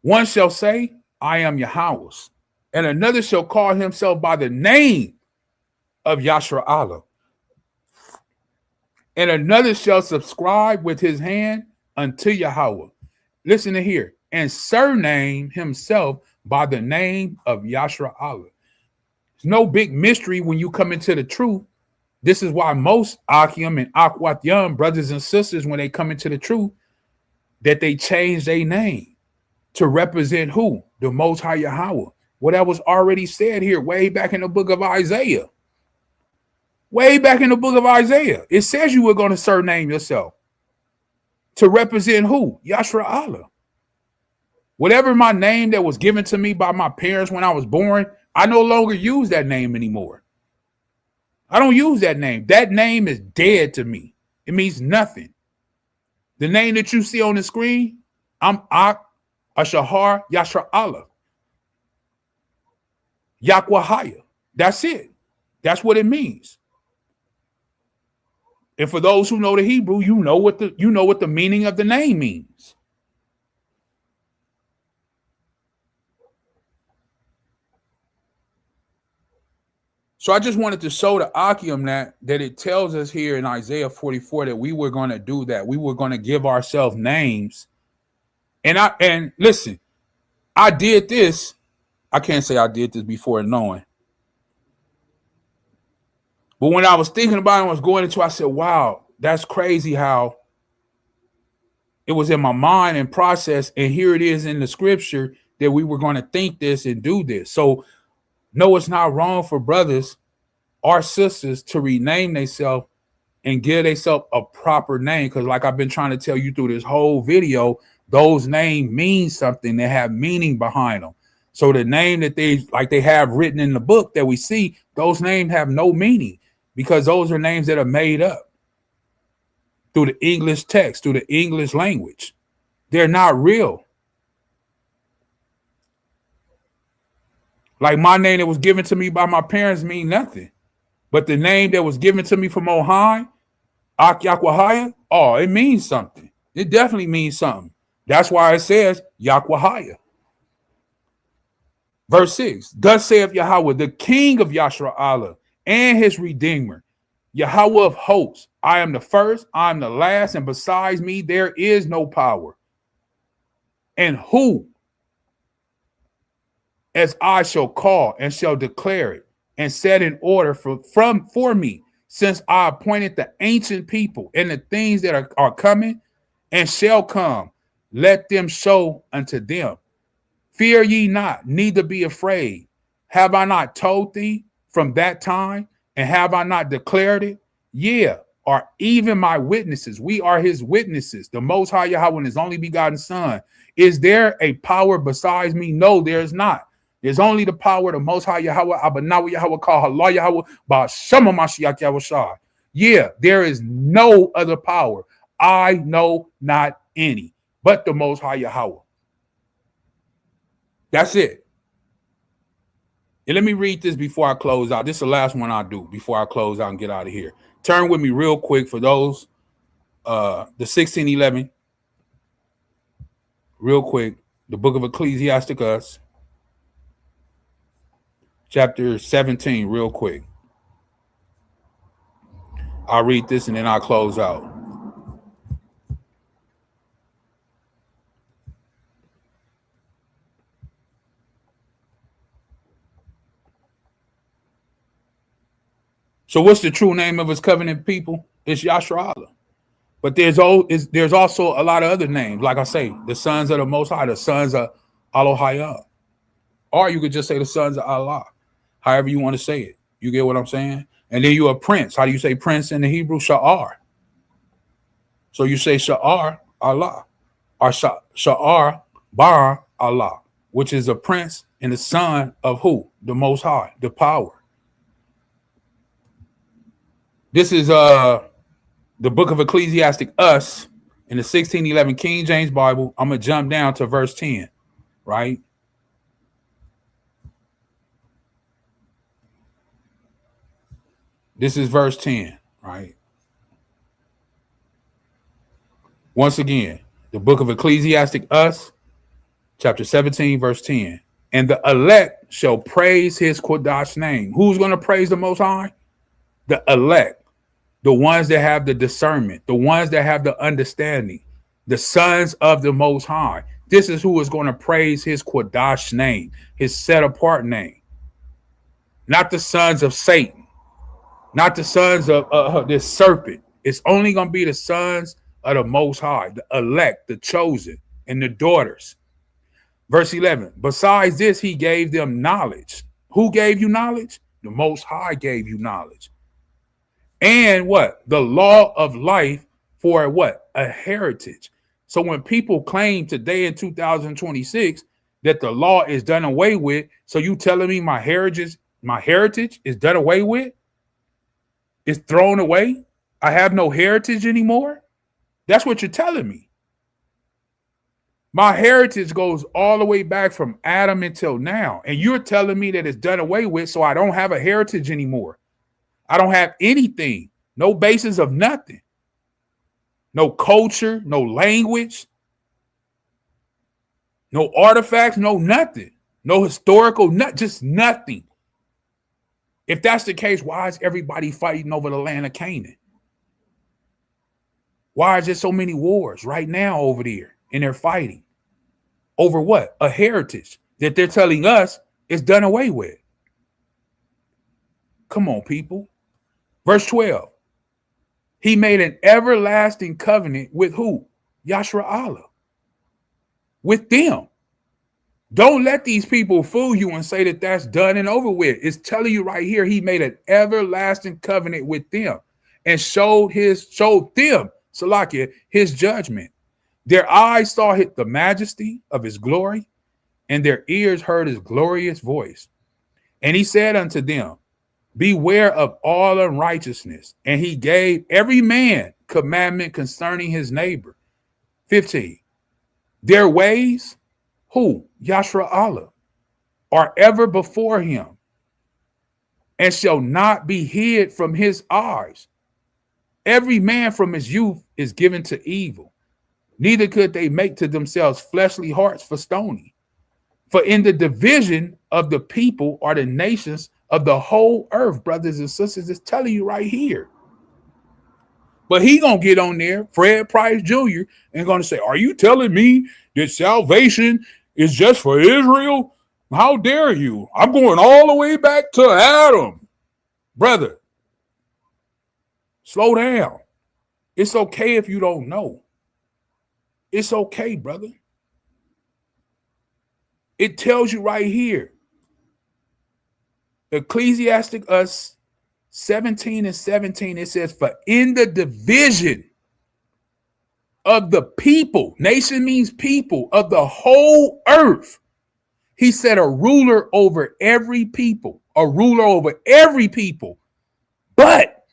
One shall say, I am Yahawah, and another shall call himself by the name of Yashar'Allah, and another shall subscribe with his hand unto Yahawah. Listen to here, and surname himself by the name of Yashar'Allah. It's no big mystery when you come into the truth. This is why most Akim and Akwat Yum brothers and sisters, when they come into the truth, that they change their name to represent who? The Most High Yahawah. Well, that was already said here way back in the book of Isaiah. Way back in the book of Isaiah. It says you were going to surname yourself to represent who? Yashar'Allah. Whatever my name that was given to me by my parents when I was born, I no longer use that name anymore. I don't use that name. That name is dead to me. It means nothing. The name that you see on the screen, I'm Ak Ashahar Yashar'Allah. Yahawah. That's it. That's what it means. And for those who know the Hebrew, you know what the meaning of the name means. So I just wanted to show the Akim that it tells us here in Isaiah 44 that we were going to do that. We were going to give ourselves names. And listen, I did this. I can't say I did this before knowing. But when I was thinking about it, I was going into, I said, wow, that's crazy how it was in my mind and process. And here it is in the scripture that we were going to think this and do this. So no, it's not wrong for brothers or sisters to rename themselves and give themselves a proper name. Because like I've been trying to tell you through this whole video, those names mean something. They have meaning behind them. So the name that they have written in the book that we see, those names have no meaning because those are names that are made up through the English text, through the English language. They're not real. Like my name that was given to me by my parents mean nothing. But the name that was given to me from on high, Ak Yahawah, oh, it means something. It definitely means something. That's why it says Yahawah. Verse 6, thus saith Yahawah, the king of Yashar'Allah and his redeemer, Yahawah of hosts, I am the first, I am the last, and besides me there is no power. And who, as I shall call and shall declare it, and set in order for me, since I appointed the ancient people and the things that are coming and shall come, let them show unto them. Fear ye not, neither be afraid. Have I not told thee from that time, and have I not declared it? Yeah, are even my witnesses. We are his witnesses. The Most High Yahawah and his only begotten Son. Is there a power besides me? No, there is not. There's only the power of the Most High Yahawah, Abanawa Yahawah, called Allah Yahawah, Ba'ashama Mashiach Yahushua. Yeah, there is no other power. I know not any, but the Most High Yahawah. That's it. And let me read this before I close out. This is the last one I'll do before I close out and get out of here. Turn with me real quick for those, the 1611. Real quick, the book of Ecclesiasticus, chapter 17, real quick. I'll read this and then I'll close out. So what's the true name of his covenant people? It's Yashar'Allah. But there's also a lot of other names. Like I say, the sons of the Most High, the sons of Elohim. Or you could just say the sons of Allah. However you want to say it. You get what I'm saying? And then you're a prince. How do you say prince in the Hebrew? Sha'ar. So you say Sha'ar Allah. Or Sha'ar Bar Allah, which is a prince and the son of who? The Most High, the power. This is the book of Ecclesiasticus in the 1611 King James Bible. I'm going to jump down to verse 10, right? This is verse 10, right? Once again, the book of Ecclesiastic, chapter 17, verse 10. And the elect shall praise his Kodash name. Who's going to praise the Most High? The elect, the ones that have the discernment, the ones that have the understanding, the sons of the Most High. This is who is going to praise his Kodash name, his set apart name. Not the sons of Satan, not the sons of this serpent. It's only going to be the sons of the Most High, the elect, the chosen, and the daughters. Verse 11, besides this, he gave them knowledge. Who gave you knowledge? The Most High gave you knowledge. And what? The law of life for what? A heritage. So when people claim today in 2026 that the law is done away with, so you telling me my heritage is done away with? It's thrown away? I have no heritage anymore? That's what you're telling me. My heritage goes all the way back from Adam until now. And you're telling me that it's done away with, so I don't have a heritage anymore. I don't have anything, no basis of nothing. No culture, no language, no artifacts, no nothing. No historical, just nothing. If that's the case, why is everybody fighting over the land of Canaan? Why is there so many wars right now over there? And they're fighting over what? A heritage that they're telling us is done away with. Come on, people. Verse 12. He made an everlasting covenant with who? Yahawah. With them. Don't let these people fool you and say that that's done and over with. It's telling you right here, he made an everlasting covenant with them and showed them, Salakia, his judgment. Their eyes saw the majesty of his glory, and their ears heard his glorious voice. And he said unto them, beware of all unrighteousness. And he gave every man commandment concerning his neighbor. 15. Their ways, who? Yahawah, are ever before him, and shall not be hid from his eyes. Every man from his youth is given to evil. Neither could they make to themselves fleshly hearts for stoning. For in the division of the people are the nations of the whole earth, brothers and sisters. It's telling you right here. But he gonna get on there, Fred Price Jr., and gonna say, are you telling me that salvation is just for Israel? How dare you? I'm going all the way back to Adam. Brother, slow down. It's okay if you don't know. It's okay, brother. It tells you right here. Ecclesiastic 17 and 17, it says, for in the division of the people, nation means people, of the whole earth, he said a ruler over every people, a ruler over every people. But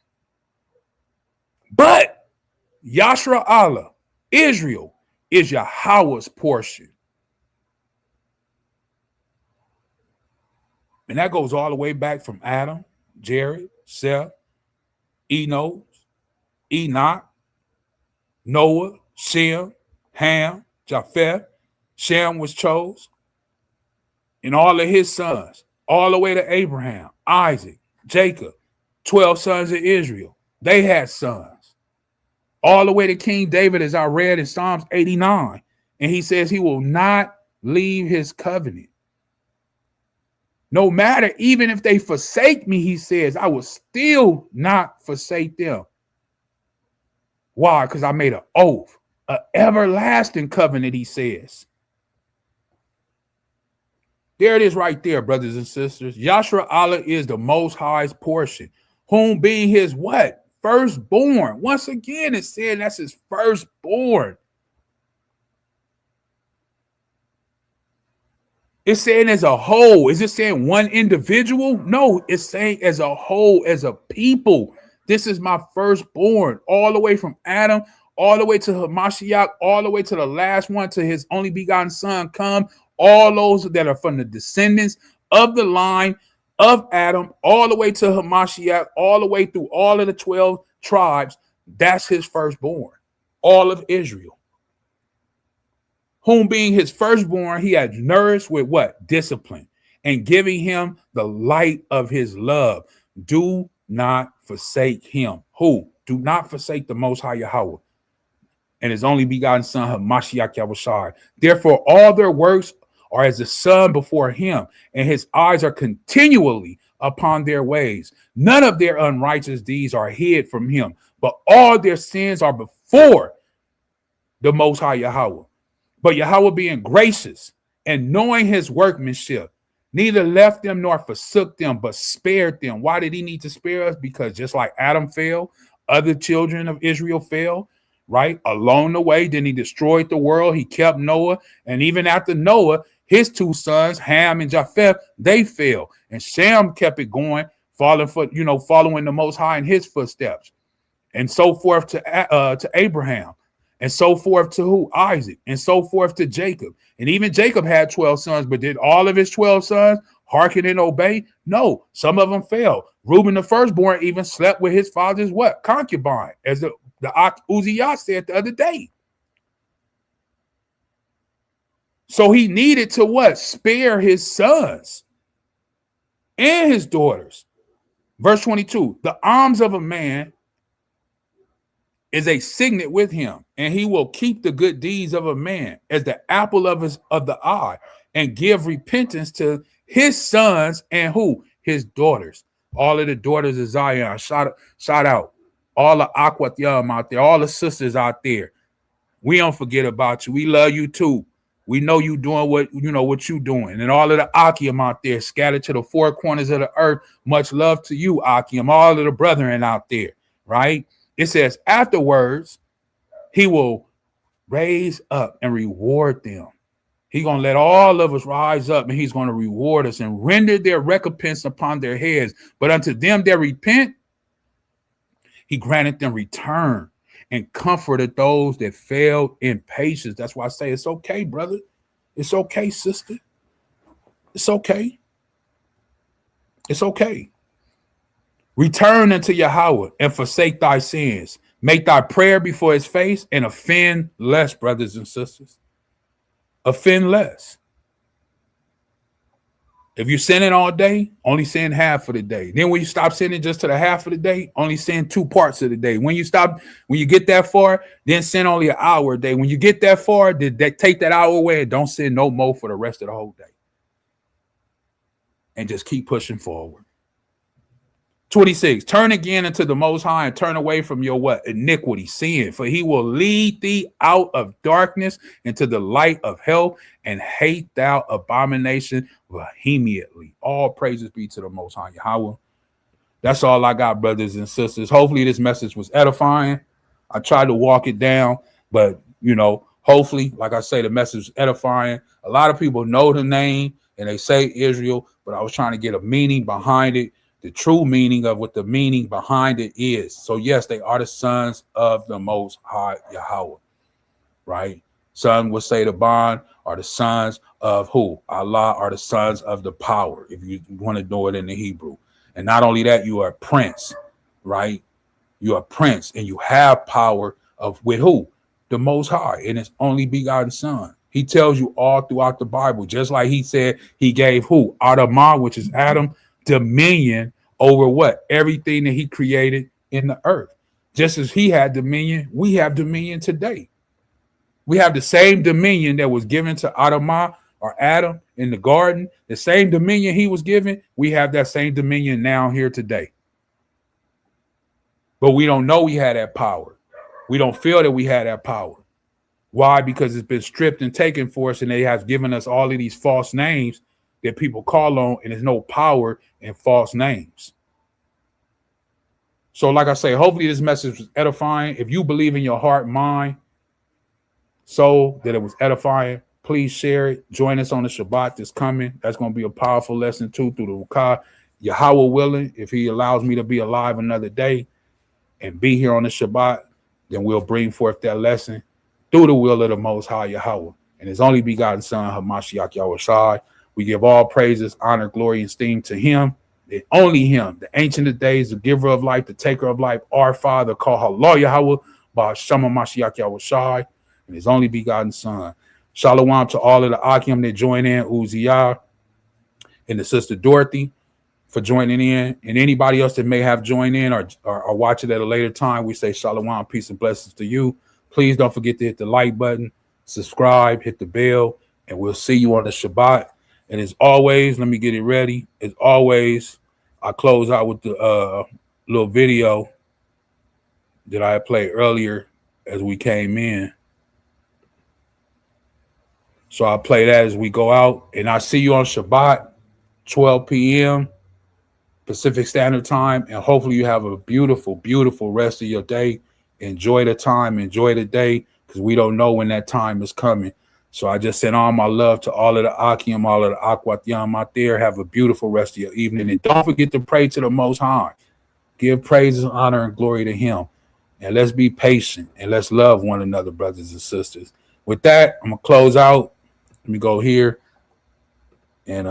Yahawah, Israel, is Yahawah's portion. And that goes all the way back from Adam, Jared, Seth, Enoch, Noah, Shem, Ham, Japheth. Shem was chose. And all of his sons, all the way to Abraham, Isaac, Jacob, 12 sons of Israel. They had sons. All the way to King David, as I read in Psalms 89. And he says he will not leave his covenant. No matter, even if they forsake me, he says, I will still not forsake them. Why? Because I made an oath, an everlasting covenant, he says. There it is right there, brothers and sisters. Yahawah is the Most High's portion, whom being his what? Firstborn. Once again, it's saying that's his firstborn. It's saying as a whole. Is it saying one individual? No, it's saying as a whole, as a people. This is my firstborn, all the way from Adam, all the way to Hamashiach, all the way to the last one, to his only begotten son come. All those that are from the descendants of the line of Adam, all the way to Hamashiach, all the way through all of the 12 tribes. That's his firstborn. all of Israel, whom being his firstborn, he had nourished with what? Discipline, and giving him the light of his love. Do not forsake him. Who? Do not forsake the Most High Yahawah and his only begotten Son, Hamashiach Yahushua. Therefore, all their works are as the sun before him, and his eyes are continually upon their ways. None of their unrighteous deeds are hid from him, but all their sins are before the Most High Yahawah. But Yahawah, being gracious and knowing his workmanship, neither left them nor forsook them, but spared them. Why did he need to spare us? Because just like Adam fell, other children of Israel fell, right? Along the way, then he destroyed the world. He kept Noah. And even after Noah, his two sons, Ham and Japheth, they fell. And Shem kept it going, following the Most High in his footsteps. And so forth to Abraham. And so forth to who? Isaac. And so forth to Jacob. And even Jacob had 12 sons, but did all of his 12 sons hearken and obey? No, some of them fell. Reuben, the firstborn, even slept with his father's what? Concubine, as the Uzziah said the other day. So he needed to what? Spare his sons and his daughters. Verse 22, the arms of a man is a signet with him, and he will keep the good deeds of a man as the apple of the eye, and give repentance to his sons and who? His daughters. All of the daughters of Zion. Shout out. All the Aquatham out there, all the sisters out there. We don't forget about you. We love you too. We know you doing what you doing. And all of the Akim out there scattered to the four corners of the earth. Much love to you, Akim. All of the brethren out there, right? It says, afterwards, he will raise up and reward them. He's going to let all of us rise up, and he's going to reward us and render their recompense upon their heads. But unto them that repent, he granted them return and comforted those that failed in patience. That's why I say it's okay, brother. It's okay, sister. It's okay. It's okay. Return unto Yahawah and forsake thy sins. Make thy prayer before his face and offend less, brothers and sisters. Offend less. If you're sinning all day, only sin half of the day. Then when you stop sinning just to the half of the day, only sin 2 parts of the day. When you get that far, then sin only an hour a day. When you get that far, take that hour away and don't sin no more for the rest of the whole day. And just keep pushing forward. 26, turn again unto the Most High and turn away from your what? Iniquity, sin, for he will lead thee out of darkness into the light of health, and hate thou abomination vehemently. All praises be to the Most High Yahawah. That's all I got, brothers and sisters. Hopefully this message was edifying. I tried to walk it down, but hopefully, like I say, the message was edifying. A lot of people know the name and they say Israel, but I was trying to get a meaning behind it. The true meaning of what the meaning behind it is. So yes, they are the sons of the Most High Yahawah, right? Son would say the bond are the sons of who? Allah are the sons of the power, if you want to know it in the Hebrew. And not only that, you are a prince, right? You are a prince and you have power with who? The Most High and his only begotten son. He tells you all throughout the Bible, just like he said he gave who? Adamah, which is Adam, dominion over what? Everything that he created in the earth. Just as he had dominion, we have dominion today. We have the same dominion that was given to Adamah or Adam in the garden. The same dominion he was given, we have that same dominion now here today. But we don't know we had that power. We don't feel that we had that power. Why? Because it's been stripped and taken for us, and they have given us all of these false names that people call on, and there's no power in false names. So like I say, hopefully this message was edifying. If you believe in your heart, mind, soul that it was edifying, please share it. Join us on the Shabbat that's coming. That's going to be a powerful lesson too through the Rukah. Yahawah willing, if he allows me to be alive another day and be here on the Shabbat, then we'll bring forth that lesson through the will of the Most High Yahawah and his only begotten son, Hamashiach Yahushua. We give all praises, honor, glory, and esteem to him, and only him, the ancient of days, the giver of life, the taker of life, our Father, called Allah Yahawah, Ba'Shama Mashiach Yahushai and his only begotten son. Shalom to all of the Akim that join in, Uzziah and the sister Dorothy for joining in, and anybody else that may have joined in or watch it at a later time. We say shalom, peace and blessings to you. Please don't forget to hit the like button, subscribe, hit the bell, and we'll see you on the Shabbat. And as always, let me get it ready. As always, I close out with the little video that I played earlier as we came in. So I'll play that as we go out. And I'll see you on Shabbat, 12 p.m. Pacific Standard Time. And hopefully you have a beautiful, beautiful rest of your day. Enjoy the time. Enjoy the day, because we don't know when that time is coming. So I just send all my love to all of the Akim, all of the Akwat out there. Have a beautiful rest of your evening. And don't forget to pray to the Most High. Give praises, honor, and glory to him. And let's be patient and let's love one another, brothers and sisters. With that, I'm going to close out. Let me go here and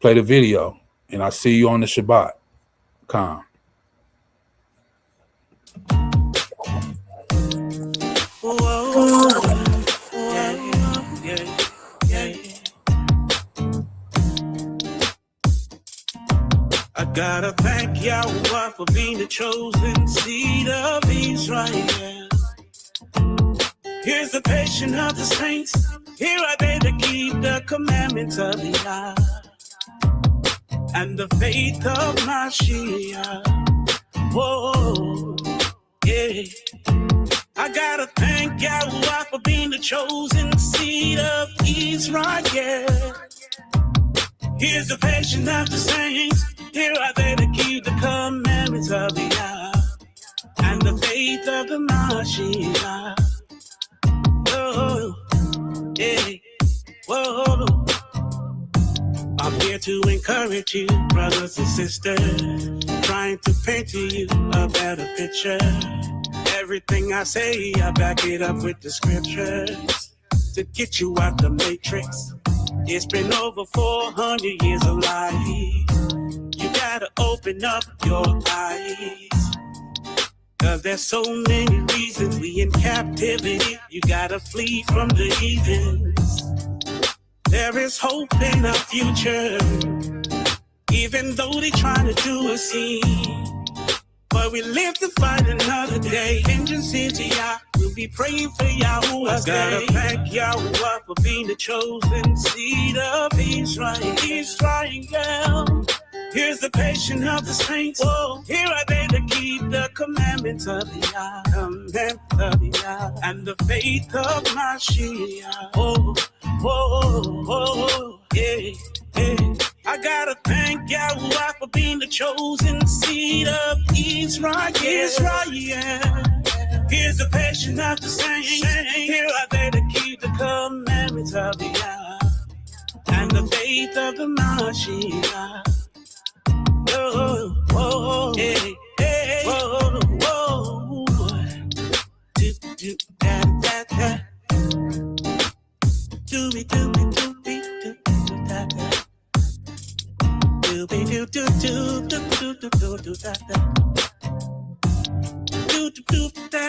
play the video. And I'll see you on the Shabbat. Come. I gotta thank Yahawah for being the chosen seed of Israel. Here's the patience of the saints. Here are they to keep the commandments of Yah and the faith of Mashiach. Whoa, yeah. I gotta thank Yahawah for being the chosen seed of Israel. Here's the patience of the saints. Here are they to keep the commandments of Yah and the faith of the Mashiach. Oh, yeah. Whoa. I'm here to encourage you, brothers and sisters, trying to paint to you a better picture. Everything I say, I back it up with the scriptures to get you out the matrix. It's been over 400 years of life. You gotta open up your eyes, 'cause there's so many reasons we in captivity. You gotta flee from the heathens. There is hope in our future, even though they trying to do us in. But we live to fight another day. Vengeance is Yah. We'll be praying for Yahawah. Gotta thank Yahawah for being the chosen seed of Israel. Here's the patience of the saints. Whoa. Here are they to keep the commandments of Yah, and the faith of Mashiach. Oh, oh, oh, yeah, yeah. I gotta thank Yahawah for being the chosen seed of Israel. Here's the patience of the saints. Here are they to keep the commandments of Yah and the faith of the Mashiach. Oh, oh, hey, hey, whoa, whoa. Do, do, da, da, da. Do, be, do, be, do, be, do, da, da. Do, be, do, do, do, do, do, do, do, da, da. Do, do, do, da.